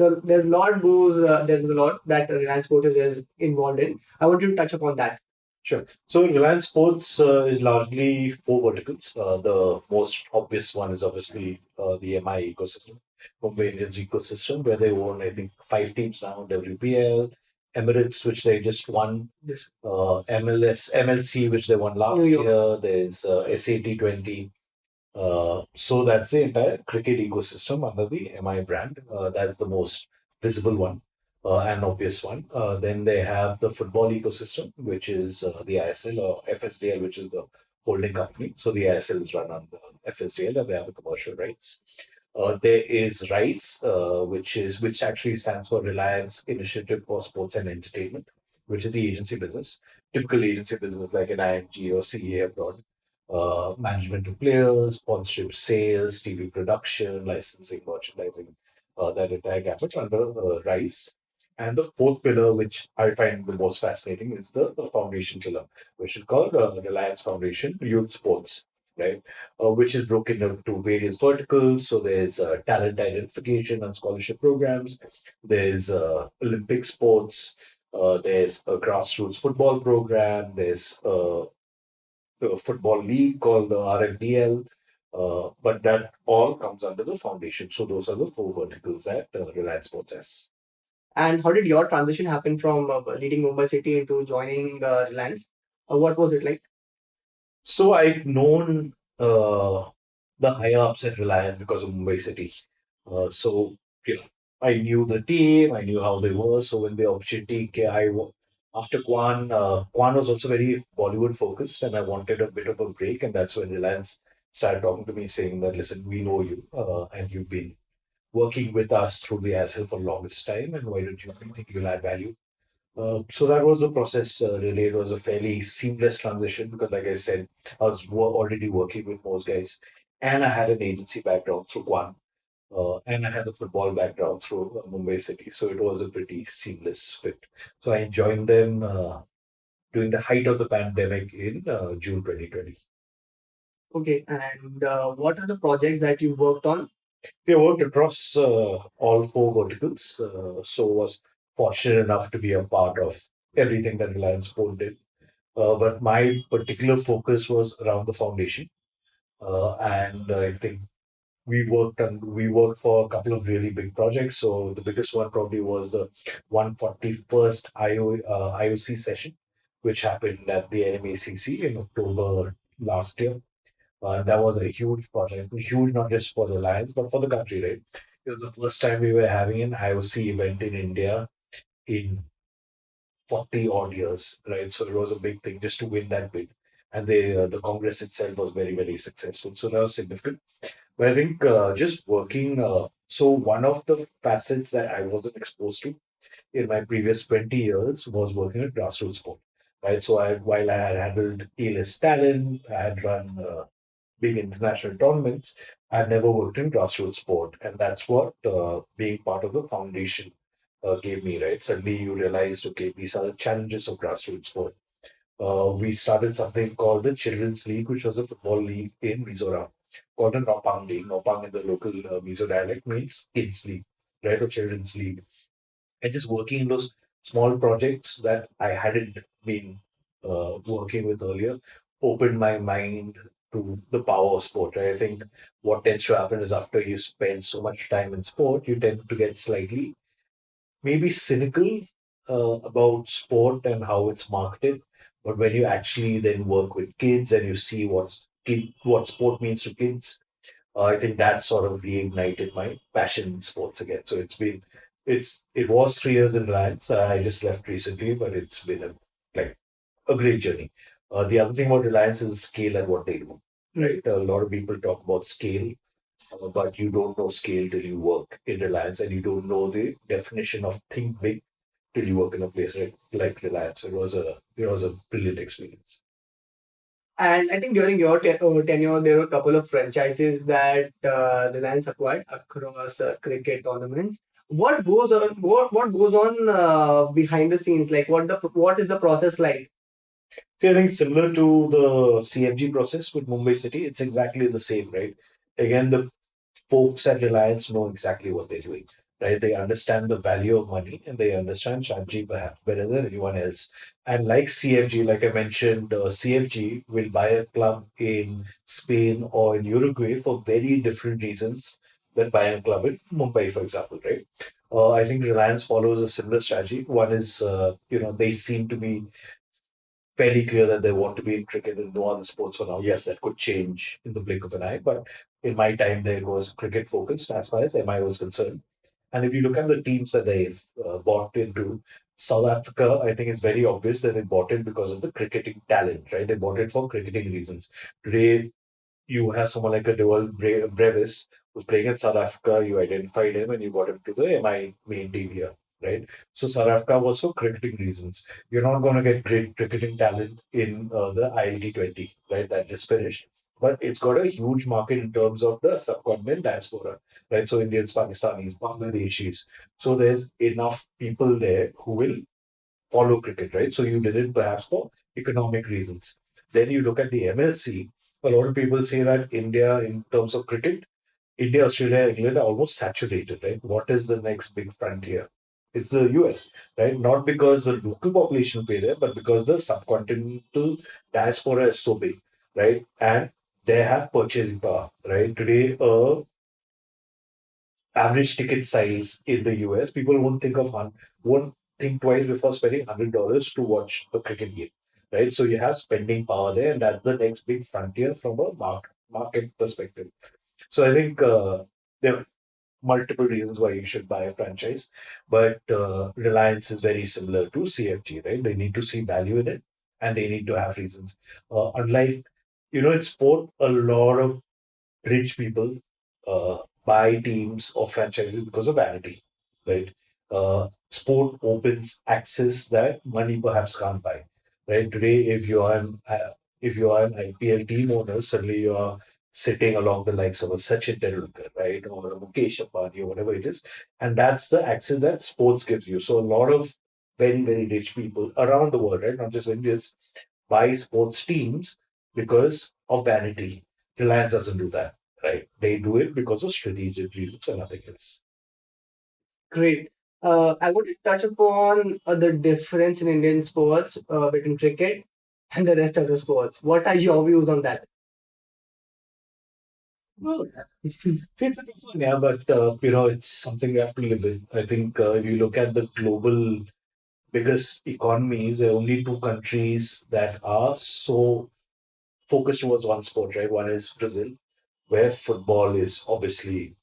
lot that Reliance Sports is involved in. I want you to touch upon that. Sure. So Reliance Sports is largely four verticals. The most obvious one is obviously the MI ecosystem, Mumbai Indians ecosystem, where they own, I think, five teams now: WPL, Emirates, which they just won, Yes. MLS, MLC, which they won last New York. year. There's SAT20. So that's the entire cricket ecosystem under the MI brand. That's the most visible one and obvious one. Then they have the football ecosystem, which is the ISL or FSDL, which is the holding company. So the ISL is run on the FSDL and they have the commercial rights. There is RISE, which actually stands for Reliance Initiative for Sports and Entertainment, which is the agency business, typical agency business like an IMG or CA abroad, management of players, sponsorship, sales, TV production, licensing, merchandising, that entire gamut under RISE. And the fourth pillar, which I find the most fascinating, is the foundation pillar, which is called Reliance Foundation Youth Sports, right? Which is broken into various verticals. So there's talent identification and scholarship programs. There's Olympic sports. There's a grassroots football program. There's football league called the RFDL. But that all comes under the foundation. So those are the four verticals that Reliance Sports has. And how did your transition happen from leading Mumbai City into joining Reliance? What was it like? So I've known the higher ups at Reliance because of Mumbai City. So, I knew the team, I knew how they were. So when the opportunity came, after Kwan was also very Bollywood focused, and I wanted a bit of a break. And that's when Reliance started talking to me saying that, listen, we know you, and you've been working with us through the ASL for the longest time, and why don't you think you'll add value? So that was the process. Really, it was a fairly seamless transition because, like I said, I was already working with most guys, and I had an agency background through Kwan, and I had the football background through Mumbai City. So it was a pretty seamless fit. So I joined them during the height of the pandemic in June 2020. Okay, and what are the projects that you worked on? We worked across all four verticals, so was fortunate enough to be a part of everything that Reliance Sport did. But my particular focus was around the foundation, and I think we worked for a couple of really big projects. So the biggest one probably was the 141st IOC session, which happened at the NMACC in October last year. That was a huge project, huge not just for Reliance but for the country, right? It was the first time we were having an IOC event in India in 40 odd years, right? So it was a big thing just to win that bid. And the Congress itself was very, very successful. So that was significant. But I think just working, so one of the facets that I wasn't exposed to in my previous 20 years was working at grassroots sport, right? So while I had handled A-list talent, I had run big international tournaments, I never worked in grassroots sport. And that's what being part of the foundation gave me, right? Suddenly you realized, okay, these are the challenges of grassroots sport. We started something called the Children's League, which was a football league in Mizoram, called the Nopang League. Nopang in the local Mizo dialect means kids league, right? Or children's league. And just working in those small projects that I hadn't been working with earlier opened my mind to the power of sport. Right? I think what tends to happen is after you spend so much time in sport, you tend to get slightly maybe cynical about sport and how it's marketed, but when you actually then work with kids and you see what sport means to kids, I think that sort of reignited my passion in sports again. So it was 3 years in Reliance. I just left recently, but it's been like a great journey. The other thing about Reliance is scale and what they do. Right, a lot of people talk about scale, but you don't know scale till you work in Reliance, and you don't know the definition of think big till you work in a place like Reliance. It was a brilliant experience. And I think during your tenure, there were a couple of franchises that Reliance acquired across cricket tournaments. What goes on? What goes on behind the scenes? Like what is the process like? See, I think similar to the CFG process with Mumbai City, it's exactly the same, right? Again, the folks at Reliance know exactly what they're doing, right? They understand the value of money and they understand strategy perhaps better than anyone else. And like CFG, like I mentioned, CFG will buy a club in Spain or in Uruguay for very different reasons than buying a club in Mumbai, for example, right? I think Reliance follows a similar strategy. One is, they seem to be fairly clear that they want to be in cricket and no other sports for now. Yes, that could change in the blink of an eye, but in my time there was cricket focused as far as MI was concerned. And if you look at the teams that they've bought into, South Africa, I think it's very obvious that they bought it because of the cricketing talent, right? They bought it for cricketing reasons. Today, you have someone like a Dewald Brevis who's playing in South Africa. You identified him and you got him to the MI main team here, right? So South Africa was for cricketing reasons. You're not going to get great cricketing talent in the ILT20, right? That just finished. But it's got a huge market in terms of the subcontinent diaspora, right? So Indians, Pakistanis, Bangladeshis. So there's enough people there who will follow cricket, right? So you did it perhaps for economic reasons. Then you look at the MLC. A lot of people say that India, in terms of cricket, India, Australia, England are almost saturated, right? What is the next big frontier? It's the US, right? Not because the local population will pay there, but because the subcontinental diaspora is so big, right? And they have purchasing power, right? Today, average ticket size in the US, people won't think twice before spending $100 to watch a cricket game, right? So you have spending power there, and that's the next big frontier from a market perspective. So I think there are multiple reasons why you should buy a franchise, but Reliance is very similar to CFG, right? They need to see value in it, and they need to have reasons. Unlike in sport, a lot of rich people buy teams or franchises because of vanity, right? Sport opens access that money perhaps can't buy, right? Today, if you are an IPL team owner, suddenly you are sitting along the likes of a Sachin Tendulkar, right, or a Mukesh Ambani or whatever it is, and that's the access that sports gives you. So a lot of very very rich people around the world, right, not just Indians, buy sports teams because of vanity. Reliance doesn't do that, right? They do it because of strategic reasons and nothing else. Great. I want to touch upon the difference in Indian sports between cricket and the rest of the sports. What are your views on that? Well, see, it's a tough one, yeah, but it's something we have to live with. I think if you look at the global biggest economies, there are only two countries that are so focused towards one sport, right? One is Brazil, where football is obviously,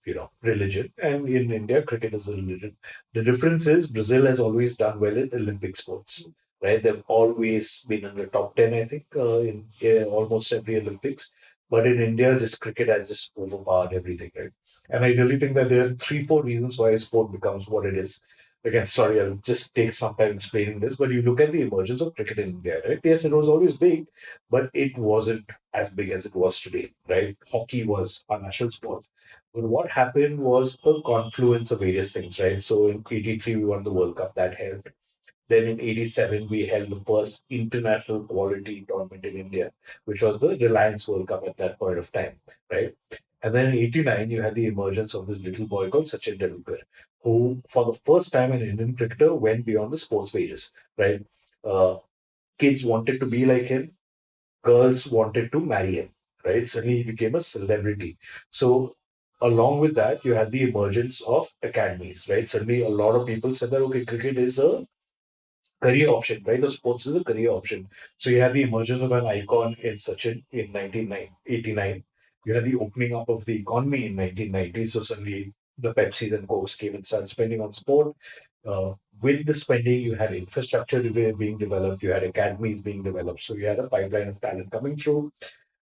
religion, and in India, cricket is a religion. The difference is Brazil has always done well in Olympic sports, right? They've always been in the top 10, I think, in almost every Olympics. But in India, this cricket has just overpowered everything, right? And I really think that there are three, four reasons why sport becomes what it is. Again, sorry, I'll just take some time explaining this, but you look at the emergence of cricket in India, right? Yes, it was always big, but it wasn't as big as it was today, right? Hockey was our national sport. But what happened was a confluence of various things, right? So in '83, we won the World Cup, that helped. Then in '87, we held the first international quality tournament in India, which was the Reliance World Cup at that point of time, right? And then in '89, you had the emergence of this little boy called Sachin Tendulkar, who, for the first time, an Indian cricketer went beyond the sports pages, right? Uh, Kids wanted to be like him, girls wanted to marry him, right? Suddenly he became a celebrity. So along with that, you had the emergence of academies, right? Suddenly a lot of people said that, okay, cricket is a career option, right? The sports is a career option. So you had the emergence of an icon in Sachin in 1989. You had the opening up of the economy in 1990. So suddenly the Pepsi and Cokes came and started spending on sport. Uh, with the spending, you had infrastructure being developed, you had academies being developed. So you had a pipeline of talent coming through,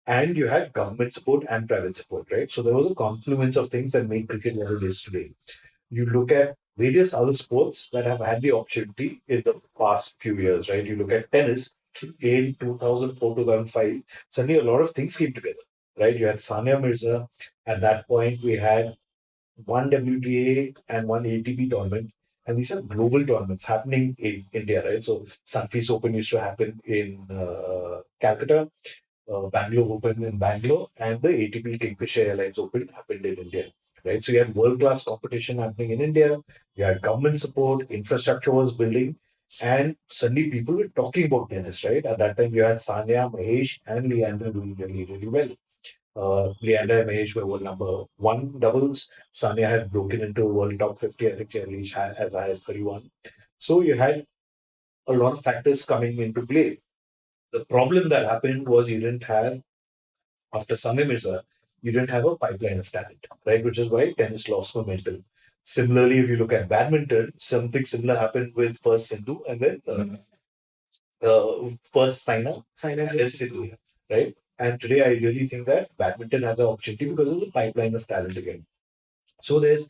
and you had government support and private support, right? So there was a confluence of things that made cricket what it is today. You look at various other sports that have had the opportunity in the past few years, right? You look at tennis in 2004, 2005, suddenly a lot of things came together, right? You had Sania Mirza. At that point, we had one WTA and one ATP tournament. And these are global tournaments happening in India, right? So Sunfeast Open used to happen in Calcutta, Bangalore Open in Bangalore, and the ATP Kingfisher Airlines Open happened in India. Right, so you had world-class competition happening in India. You had government support, infrastructure was building, and suddenly people were talking about tennis. Right, at that time you had Sania, Mahesh, and Leander doing really, really well. Leander and Mahesh were world number one doubles. Sania had broken into world top 50. I think she had reached as high as 31. So you had a lot of factors coming into play. The problem that happened was you didn't have, after Sania Mirza, you didn't have a pipeline of talent, right? Which is why tennis lost momentum. Similarly, if you look at badminton, something similar happened with first Sindhu and then first Saina and then Sindhu, right? And today, I really think that badminton has an opportunity because of the pipeline of talent again. So there's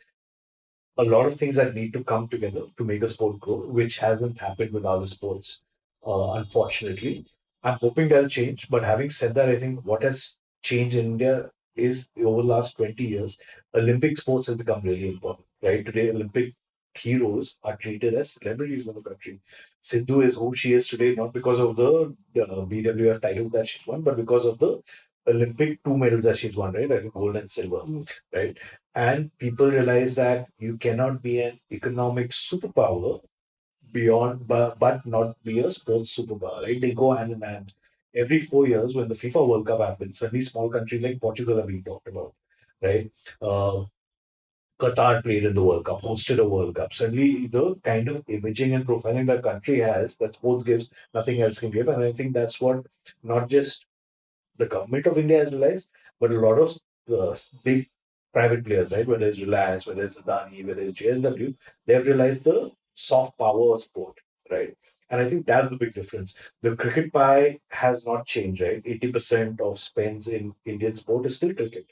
a lot of things that need to come together to make a sport grow, which hasn't happened with other sports, unfortunately. I'm hoping that'll change. But having said that, I think what has changed in India is over the last 20 years, Olympic sports has become really important, right? Today, Olympic heroes are treated as celebrities in the country. Sindhu is who she is today, not because of the BWF title that she's won, but because of the Olympic two medals that she's won, right? I think gold and silver, right? And people realize that you cannot be an economic superpower but not be a sports superpower, right? They go hand in hand. Every 4 years, when the FIFA World Cup happens, suddenly small countries like Portugal are being talked about, right? Uh, Qatar played in the World Cup, hosted a World Cup. Suddenly, the kind of imaging and profiling that country has, that sports gives, nothing else can give. And I think that's what not just the government of India has realized, but a lot of big private players, right? Whether it's Reliance, whether it's Adani, whether it's JSW, they've realized the soft power of sport, right? And I think that's the big difference. The cricket pie has not changed, right? 80% of spends in Indian sport is still cricket.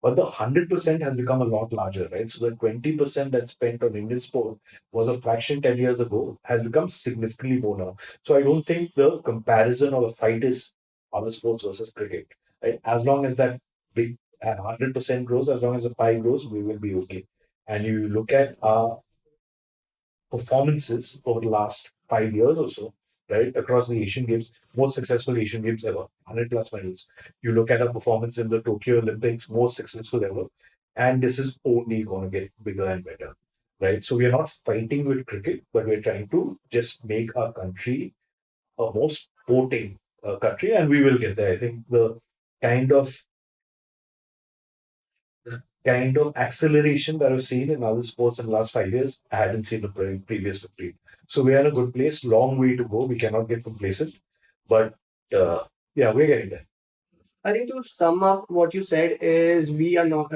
But the 100% has become a lot larger, right? So the 20% that's spent on Indian sport was a fraction 10 years ago, has become significantly more now. So I don't think the comparison or the fight is other sports versus cricket. Right? As long as that big 100% grows, as long as the pie grows, we will be okay. And you look at our performances over the last 5 years or so, right, across the Asian Games, most successful Asian Games ever, 100 plus medals. You look at our performance in the Tokyo Olympics, most successful ever. And this is only going to get bigger and better, right? So we are not fighting with cricket, but we're trying to just make our country a more sporting country, and we will get there. I think the kind of kind of acceleration that I've seen in other sports in the last 5 years, I hadn't seen the previous 15. So we are in a good place. Long way to go. We cannot get complacent, but yeah, we're getting there. I think to sum up what you said is we are not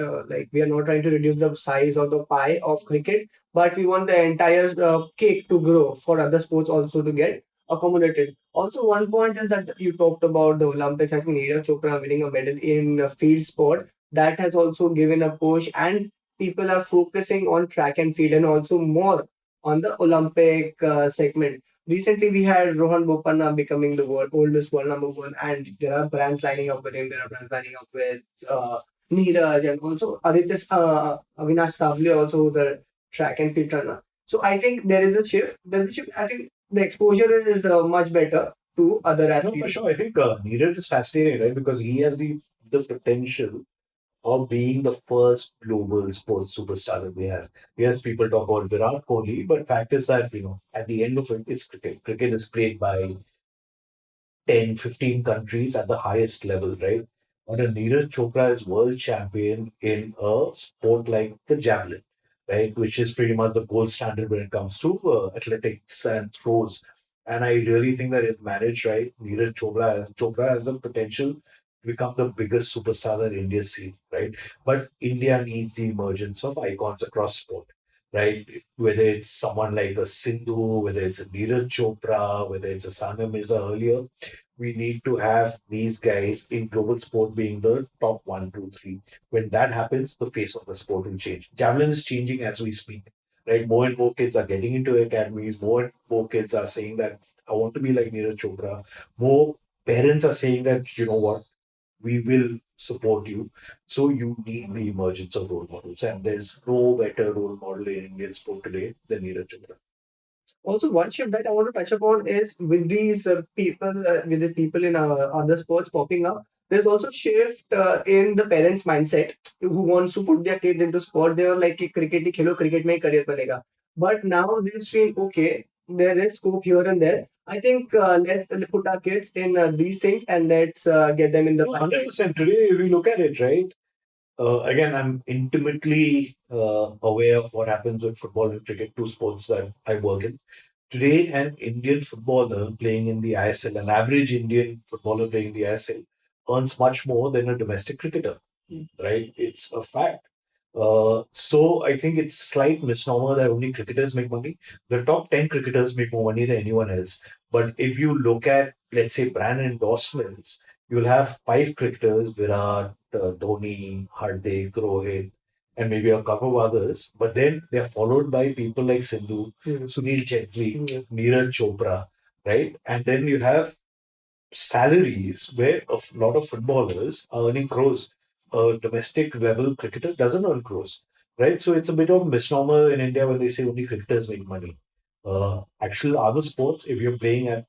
we are not trying to reduce the size of the pie of cricket, but we want the entire cake to grow for other sports also to get accommodated. Also, one point is that you talked about the Olympics. I think Neeraj Chopra winning a medal in field sport that has also given a push, and people are focusing on track and field and also more on the Olympic segment. Recently, we had Rohan Bopanna becoming the oldest world number one, and there are brands lining up with him. There are brands lining up with Neeraj, and also Avinash Savli, also who's a track and field runner. So I think there is a shift. There's a shift. I think the exposure is much better to other No, for athletes. sure. I think Neeraj is fascinating, right? Because he has the potential of being the first global sports superstar that we have. Yes, people talk about Virat Kohli, but fact is that, at the end of it, it's cricket. Cricket is played by 10, 15 countries at the highest level, right? And a Neeraj Chopra is world champion in a sport like the javelin, right? Which is pretty much the gold standard when it comes to athletics and throws. And I really think that if managed right, Neeraj Chopra has the potential to become the biggest superstar that India's seen, right? But India needs the emergence of icons across sport, right? Whether it's someone like a Sindhu, whether it's a Neeraj Chopra, whether it's a Sania Mirza earlier, we need to have these guys in global sport being the top one, two, three. When that happens, the face of the sport will change. Javelin is changing as we speak. Right, more and more kids are getting into academies. More and more kids are saying that I want to be like Neeraj Chopra. More parents are saying that, you know what, we will support you. So you need the emergence of role models, and there's no better role model in Indian sport today than Neeraj Chopra. Also, one shift that I want to touch upon is with these with the people in other sports popping up. There's also shift in the parents' mindset who wants to put their kids into sport. They were like, "कि cricket ही खेलो, cricket में ही career बनेगा." But now they've seen, okay, there is scope here and there. I think let's put our kids in these things and let's get them in the. 100% today, if you look at it, right? Again, I'm intimately aware of what happens with football and cricket, two sports that I work in. Today, an Indian footballer playing in the ISL, an average Indian footballer playing in the ISL, earns much more than a domestic cricketer, right? It's a fact. So I think it's slight misnomer that only cricketers make money. The top 10 cricketers make more money than anyone else. But if you look at, let's say, brand endorsements, you'll have five cricketers, Virat, Dhoni, Hardik, Rohit, and maybe a couple of others. But then they're followed by people like Sindhu, Sunil Chetri, Neeraj Chopra, right? And then you have salaries where a lot of footballers are earning crores. A domestic level cricketer doesn't earn crores, right? So it's a bit of a misnomer in India when they say only cricketers make money. Actual other sports, if you're playing at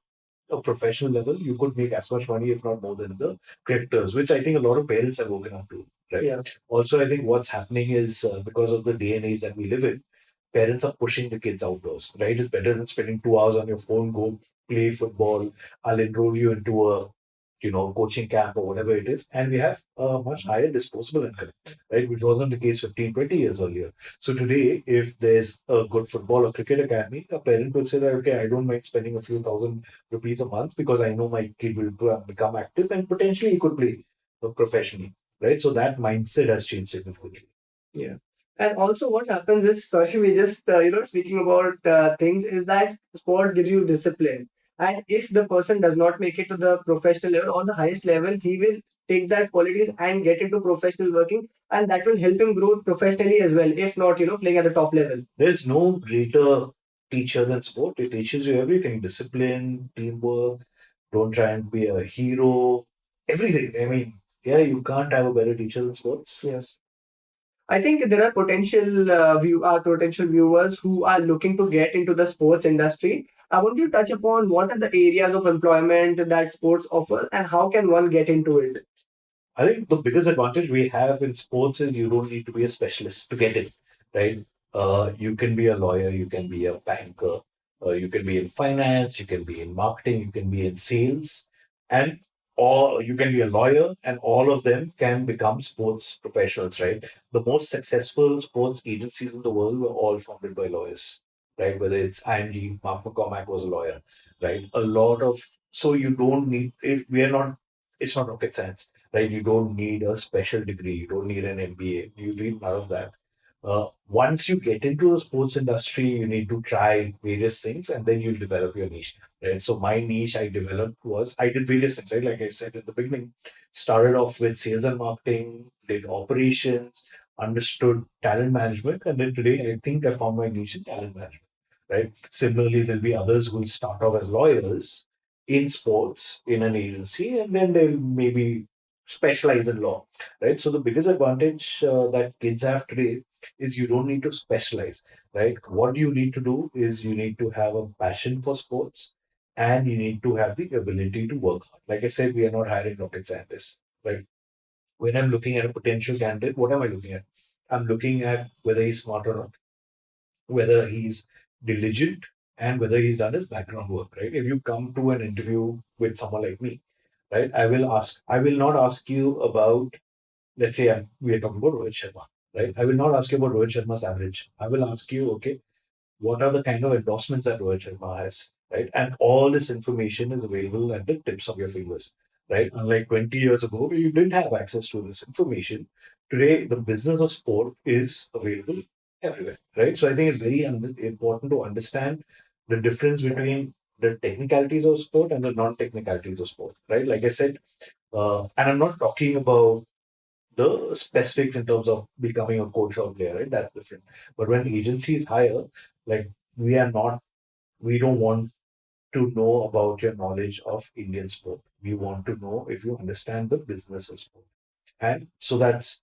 a professional level, you could make as much money, if not more, than the cricketers, which I think a lot of parents have woken up to. Right. Yeah. Also, I think what's happening is because of the day and age that we live in, parents are pushing the kids outdoors. Right, it's better than spending 2 hours on your phone. Go play football. I'll enroll you into a coaching camp or whatever it is. And we have a much higher disposable income, right? Which wasn't the case 15, 20 years earlier. So today, if there's a good football or cricket academy, a parent will say that, okay, I don't mind spending a few thousand rupees a month because I know my kid will become active and potentially he could play professionally, right? So that mindset has changed significantly. Yeah. And also, what happens is, sorry, we just speaking about things is that sports gives you discipline, and if the person does not make it to the professional level or the highest level, he will take that qualities and get into professional working, and that will help him grow professionally as well. If not, playing at the top level. There's no greater teacher than sport. It teaches you everything: discipline, teamwork. Don't try and be a hero. Everything. I mean, yeah, you can't have a better teacher than sports. Yes. I think there are potential viewers who are looking to get into the sports industry. I want you to touch upon what are the areas of employment that sports offer and how can one get into it. I think the biggest advantage we have in sports is you don't need to be a specialist to get in, right? You can be a lawyer, you can be a banker, you can be in finance, you can be in marketing, you can be in sales, and or you can be a lawyer, and all of them can become sports professionals, right? The most successful sports agencies in the world were all founded by lawyers, right? Whether it's IMG, Mark McCormack was a lawyer, right? A lot of so you don't need it. We are not. It's not rocket science, right? You don't need a special degree. You don't need an MBA. You need none of that. Once you get into the sports industry, you need to try various things and then you'll develop your niche, right? So my niche I developed was I did various things, right? Like I said in the beginning, started off with sales and marketing, did operations, understood talent management, and then today I think I found my niche in talent management, right? Similarly, there'll be others who will start off as lawyers in sports in an agency, and then they'll maybe specialize in law, right? So the biggest advantage that kids have today is you don't need to specialize, right? What you need to do is you need to have a passion for sports and you need to have the ability to work hard. Like I said, we are not hiring rocket scientists, right? When I'm looking at a potential candidate, what am I looking at? I'm looking at whether he's smart or not, whether he's diligent, and whether he's done his background work, right? If you come to an interview with someone like me, right, I will not ask you about, let's say we are talking about Rohit Sharma, right? I will not ask you about Rohit Sharma's average. I will ask you, okay, what are the kind of endorsements that Rohit Sharma has? right? And all this information is available at the tips of your fingers, right? Unlike 20 years ago, where you didn't have access to this information, today the business of sport is available everywhere, right? So I think it's very important to understand the difference between the technicalities of sport and the non-technicalities of sport, right? Like I said, and I'm not talking about the specifics in terms of becoming a coach or player, right? That's different. But when agency is higher, like we are not, we don't want to know about your knowledge of Indian sport. We want to know if you understand the business of sport. And so that's,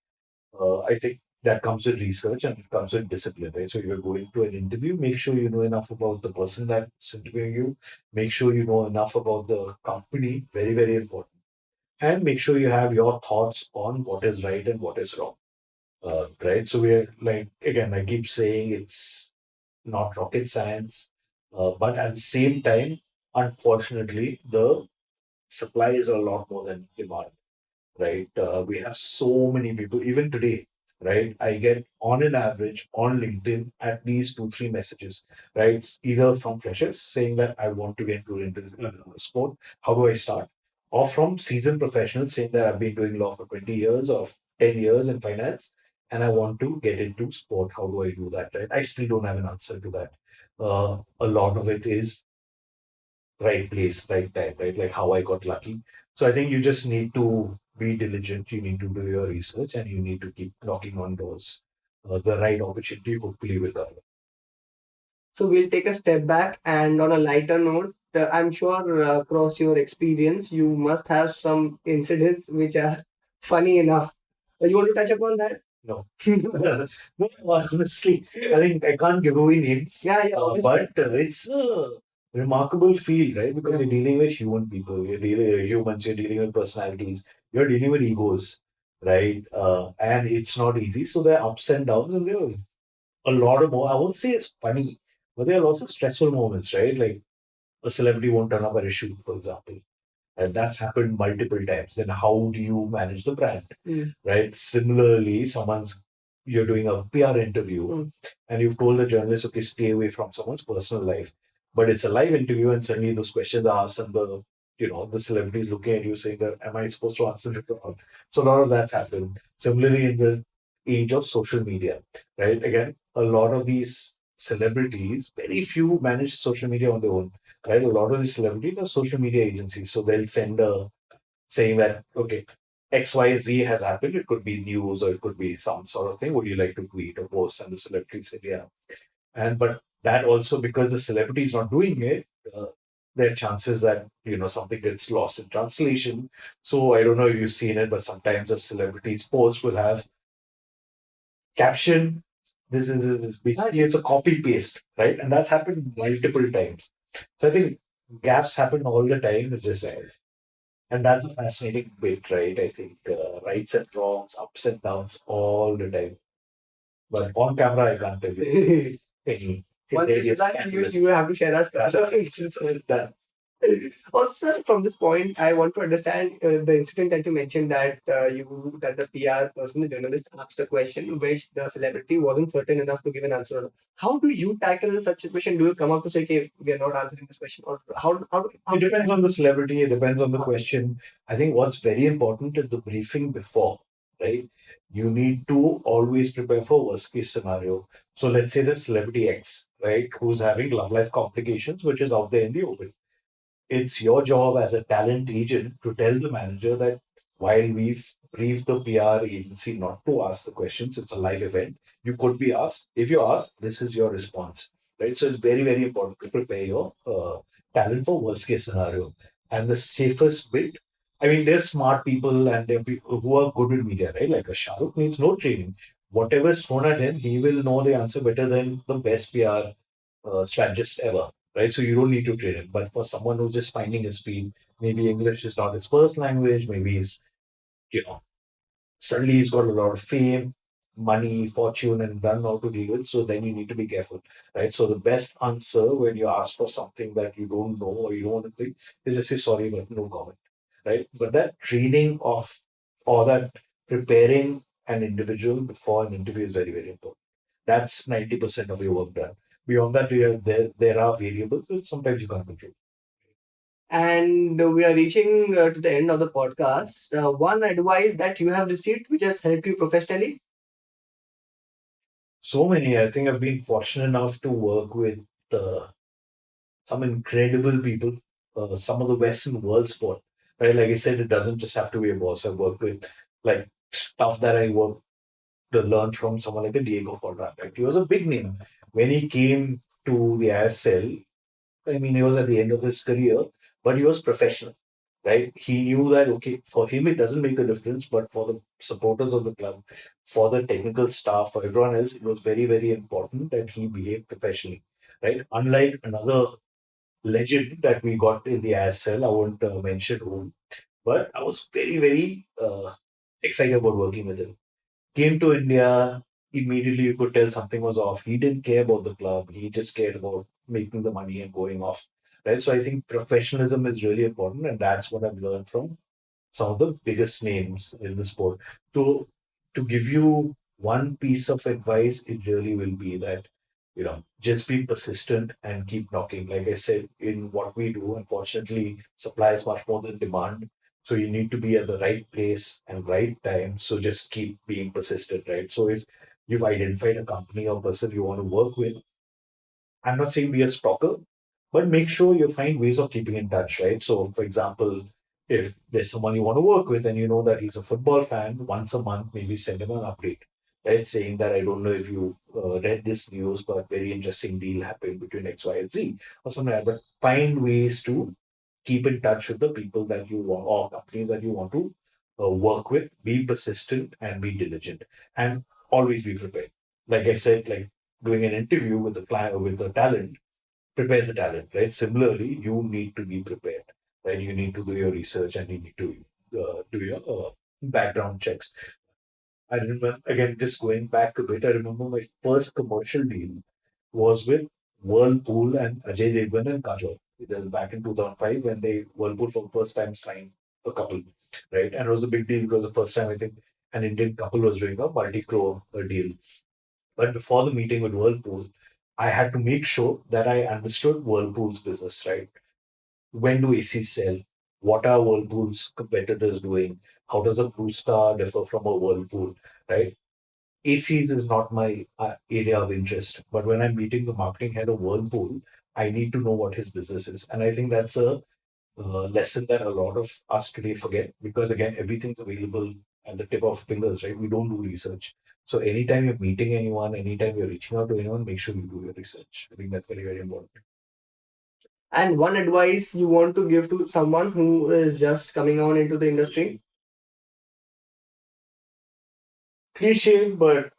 I think that comes with research and it comes with discipline, right? So you're going to an interview, make sure you know enough about the person that's interviewing you, make sure you know enough about the company, very, very important. And make sure you have your thoughts on what is right and what is wrong. Right. So we're like, again, I keep saying it's not rocket science, but at the same time, unfortunately, the supply is a lot more than demand, right? We have so many people, even today, right? I get on an average on LinkedIn at least 2, 3 messages, right? Either from freshers saying that I want to get into sport, how do I start? Or from seasoned professionals saying that I've been doing law for 20 years or 10 years in finance and I want to get into sport. How do I do that, right? I still don't have an answer to that. A lot of it is right place, right time, right? Like how I got lucky. So I think you just need to be diligent. You need to do your research and you need to keep knocking on doors. The right opportunity hopefully will come. So we'll take a step back and on a lighter note, I'm sure across your experience, you must have some incidents which are funny enough. You want to touch upon that? No. No, honestly, I think I can't give away names. Yeah, yeah, obviously. But it's a remarkable field, right? Because Yeah. you're dealing with human people, you're dealing with humans, you're dealing with personalities, you're dealing with egos, right? And it's not easy. So there are ups and downs, and there are a lot of more. I won't say it's funny, but there are also stressful moments, right? Like a celebrity won't turn up at a shoot, for example. And that's happened multiple times. Then how do you manage the brand? Right? Similarly, you're doing a PR interview and you've told the journalist, okay, stay away from someone's personal life. But it's a live interview and suddenly those questions are asked and the celebrity is looking at you saying that, am I supposed to answer this or not? So a lot of that's happened. Similarly, in the age of social media, right? Again, a lot of these celebrities, very few manage social media on their own, right? A lot of these celebrities are social media agencies. So they'll send a saying that, okay, XYZ has happened. It could be news or it could be some sort of thing. Would you like to tweet or post? And the celebrity said, yeah. And but that also because the celebrity is not doing it, there are chances that something gets lost in translation. So I don't know if you've seen it, but sometimes a celebrity's post will have caption. This is basically it's a copy paste, right? And that's happened multiple times. So I think gaps happen all the time. It's just and that's a fascinating bit, right? I think rights and wrongs, ups and downs all the time. But on camera, I can't tell you any Once you hilarious that, you have to share us other instances. that. Also, sir, from this point, I want to understand the incident that you mentioned that the PR person, the journalist, asked a question which the celebrity wasn't certain enough to give an answer on. How do you tackle such a situation? Do you come up to say, "Okay, we are not answering this question," or how It depends on the celebrity. It depends on the question. I think what's very important is the briefing before, right? You need to always prepare for worst case scenario. So let's say the celebrity X, right, who's having love life complications, which is out there in the open. It's your job as a talent agent to tell the manager that while we've briefed the PR agency not to ask the questions, it's a live event. You could be asked. If you ask, this is your response, right? So it's very, very important to prepare your talent for worst case scenario. And the safest bit, I mean, there's smart people and there are people who are good with media, right? Like a Shahrukh needs no training. Whatever's thrown at him, he will know the answer better than the best PR strategist ever, right? So you don't need to train it. But for someone who's just finding his feet, maybe English is not his first language, maybe you know, suddenly he's got a lot of fame, money, fortune, and doesn't know how to deal with. So then you need to be careful, right? So the best answer when you ask for something that you don't know or you don't want to think, you just say sorry, but no comment, right? But that training of or that preparing an individual before an interview is very, very important. That's 90% of your work done. Beyond that, there are variables which sometimes you can't control. And we are reaching to the end of the podcast. One advice that you have received which has helped you professionally? So many. I think I've been fortunate enough to work with uh, some incredible people, some of the best in world sport. Right, like I said, it doesn't just have to be a boss. I've worked with like stuff that I worked to learn from someone like a Diego Forlan. Right, he was a big name when he came to the ISL. I mean, he was at the end of his career, but he was professional, right? He knew that, okay, for him, it doesn't make a difference, but for the supporters of the club, for the technical staff, for everyone else, it was very, very important that he behaved professionally, right? Unlike another legend that we got in the ISL, I won't mention whom, but I was very, very excited about working with him. Came to India, immediately you could tell something was off. He didn't care about the club. He just cared about making the money and going off. Right. So I think professionalism is really important, and that's what I've learned from some of the biggest names in the sport. To to give you one piece of advice, it really will be that just be persistent and keep knocking. Like I said, in what we do, unfortunately, supply is much more than demand. So you need to be at the right place and right time. So just keep being persistent, right? So if you've identified a company or person you want to work with, I'm not saying be a stalker, but make sure you find ways of keeping in touch, right? So, for example, if there's someone you want to work with and you know that he's a football fan, once a month, maybe send him an update, right? Saying that I don't know if you read this news, but very interesting deal happened between X, Y, and Z or something like that. But find ways to keep in touch with the people that you want or companies that you want to work with. Be persistent and be diligent, and always be prepared. Like I said, like doing an interview with the client or with the talent, prepare the talent, right? Similarly, you need to be prepared, right? You need to do your research and you need to do your background checks. I remember, again, just going back a bit, I remember my first commercial deal was with Whirlpool and Ajay Devgan and Kajol. It was back in 2005 when Whirlpool for the first time signed a couple, right? And it was a big deal because the first time I think an Indian couple was doing a multi-crore deal. But before the meeting with Whirlpool, I had to make sure that I understood Whirlpool's business, right? When do ACs sell? What are Whirlpool's competitors doing? How does a Blue Star differ from a Whirlpool, right? ACs is not my area of interest, but when I'm meeting the marketing head of Whirlpool, I need to know what his business is. And I think that's a lesson that a lot of us today forget because again everything's available at the tip of fingers, right? We don't do research. So anytime you're meeting anyone, anytime you're reaching out to anyone, make sure you do your research. I think that's very, very important. And one advice you want to give to someone who is just coming on into the industry? Cliche, but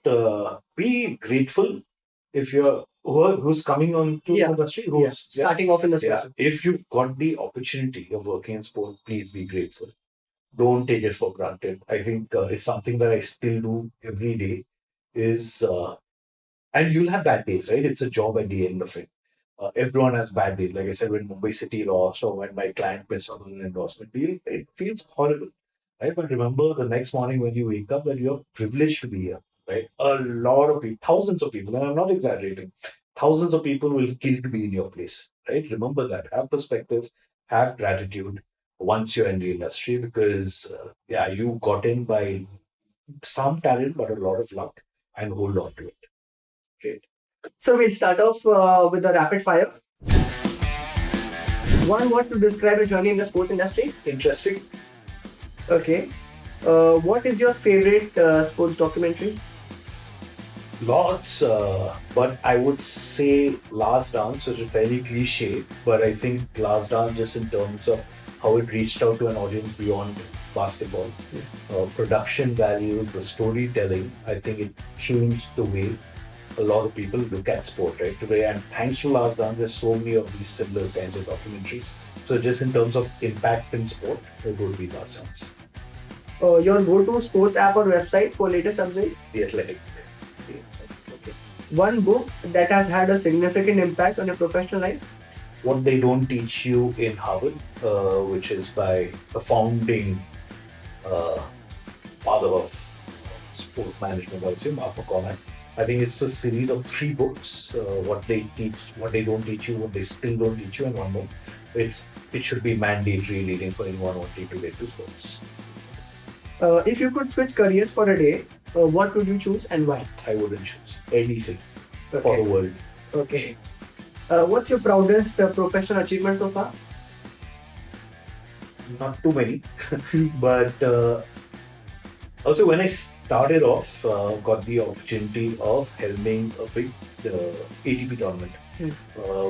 be grateful if who's coming on to the Yeah, industry, yeah. who's Starting off in the yeah. space. If you've got the opportunity of working in sport, please be grateful. Don't take it for granted. I think it's something that I still do every day. Is And you'll have bad days, right? It's a job at the end of it. Everyone has bad days. Like I said, when Mumbai City lost or when my client missed out on an endorsement deal, it feels horrible, right? But remember the next morning when you wake up that you're privileged to be here, right? A lot of people, thousands of people, and I'm not exaggerating, thousands of people will kill to be in your place, right? Remember that. Have perspective, have gratitude once you're in the industry because, yeah, you got in by some talent, but a lot of luck and hold on to it. Great. So we'll start off with the rapid fire. One word to describe your journey in the sports industry. Interesting. Okay. What is your favorite sports documentary? Lots, but I would say Last Dance, which is fairly cliche, but I think Last Dance, just in terms of how it reached out to an audience beyond basketball, production value, the storytelling, I think it changed the way a lot of people look at sport, right? Today, and thanks to Last Dance, there's so many of these similar kinds of documentaries. So, just in terms of impact in sport, it would be Last Dance. Your go-to sports app or website for latest update? The Athletic. Okay. One book that has had a significant impact on your professional life? What They Don't Teach You in Harvard, which is by the founding father of sport management, I would say, Mark McCormack. I think it's a series of 3 books. What they teach, what they don't teach you, what they still don't teach you, and one more. It should be mandatory reading for anyone wanting to get to sports. If you could switch careers for a day, what would you choose and why? I wouldn't choose anything for Okay. the world. Okay. What's your proudest professional achievement so far? Not too many, but also when I started off, got the opportunity of helming a big ATP tournament,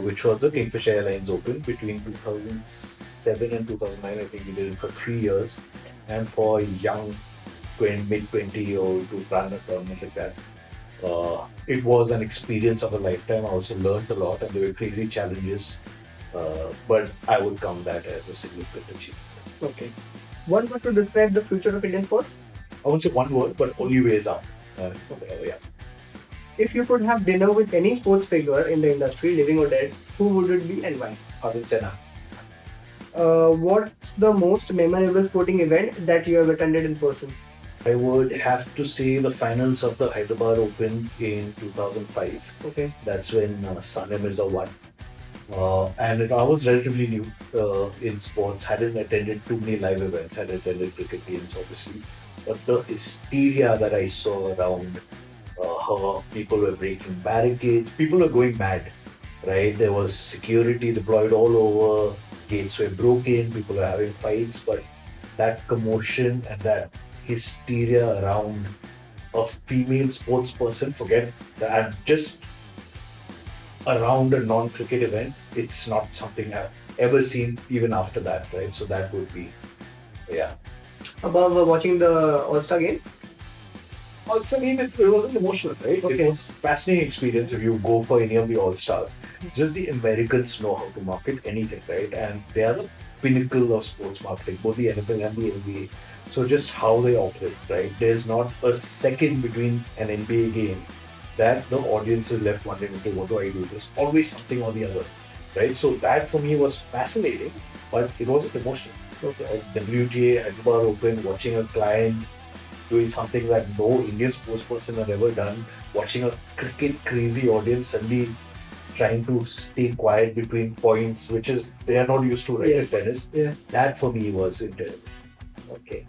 which was the Kingfisher Airlines Open between 2007 and 2009. I think we did it for 3 years, and for young mid 20-year-old to run a tournament like that. It was an experience of a lifetime. I also learned a lot, and there were crazy challenges, but I would count that as a significant achievement. Okay. One word to describe the future of Indian sports? I won't say one word, but only ways up. Yeah. If you could have dinner with any sports figure in the industry, living or dead, who would it be and why? Arvind Senna. What's the most memorable sporting event that you have attended in person? I would have to say the finals of the Hyderabad Open in 2005. Okay. That's when Sania Mirza won. And I was relatively new in sports, hadn't attended too many live events, had attended cricket games obviously. But the hysteria that I saw around her, people were breaking barricades, people were going mad, right? There was security deployed all over, gates were broken, people were having fights, but that commotion and that hysteria around a female sports person, forget that, just around a non-cricket event, it's not something I've ever seen even after that, right? So that would be, yeah. Above watching the All-Star game? Also, I mean, it wasn't emotional, right? Okay. It was a fascinating experience if you go for any of the All-Stars. Just the Americans know how to market anything, right? And they are the pinnacle of sports marketing, both the NFL and the NBA. So just how they operate, right? There's not a second between an NBA game that the audience is left wondering, okay, what do I do? There's always something or the other, right? So that for me was fascinating, but it wasn't emotional. Okay. WTA, Hyderabad Open, watching a client doing something that no Indian sports person had ever done, watching a cricket crazy audience suddenly trying to stay quiet between points, which is they are not used to, right? Yes. In tennis. Yeah. That for me was incredible. Okay.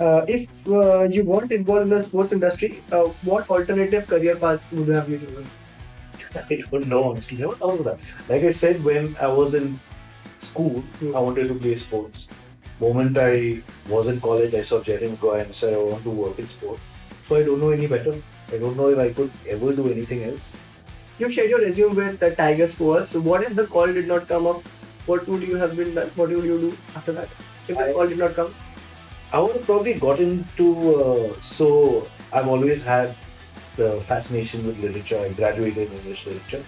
If you weren't involved in the sports industry, what alternative career path would have you chosen? I don't know, honestly. Never thought of that. Like I said, when I was in school, I wanted to play sports. Moment I was in college, I saw Jeremy go and said I want to work in sport. So I don't know any better. I don't know if I could ever do anything else. You shared your resume with the Tiger Sports. So what if the call did not come up? What would you have been done? What would you do after that? If the call did not come? I would have probably got into, so I've always had the fascination with literature. I graduated in English literature.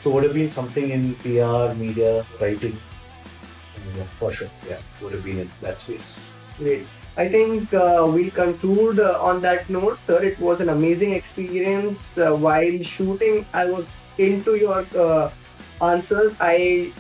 So would have been something in PR, media, writing. Yeah, for sure. Yeah, would have been in that space. Great. I think we'll conclude on that note, sir. It was an amazing experience. While shooting, I was into your answers. I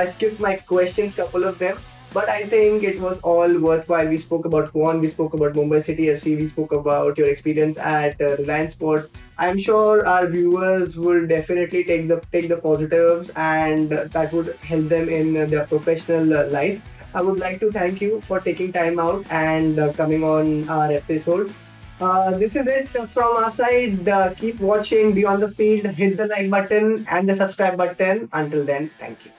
skipped my questions, couple of them. But I think it was all worthwhile. We spoke about Quan, we spoke about Mumbai City FC, we spoke about your experience at Reliance Sport. I'm sure our viewers will definitely take the positives, and that would help them in their professional life. I would like to thank you for taking time out and coming on our episode. This is it from our side. Keep watching Beyond the Field. Hit the like button and the subscribe button. Until then, thank you.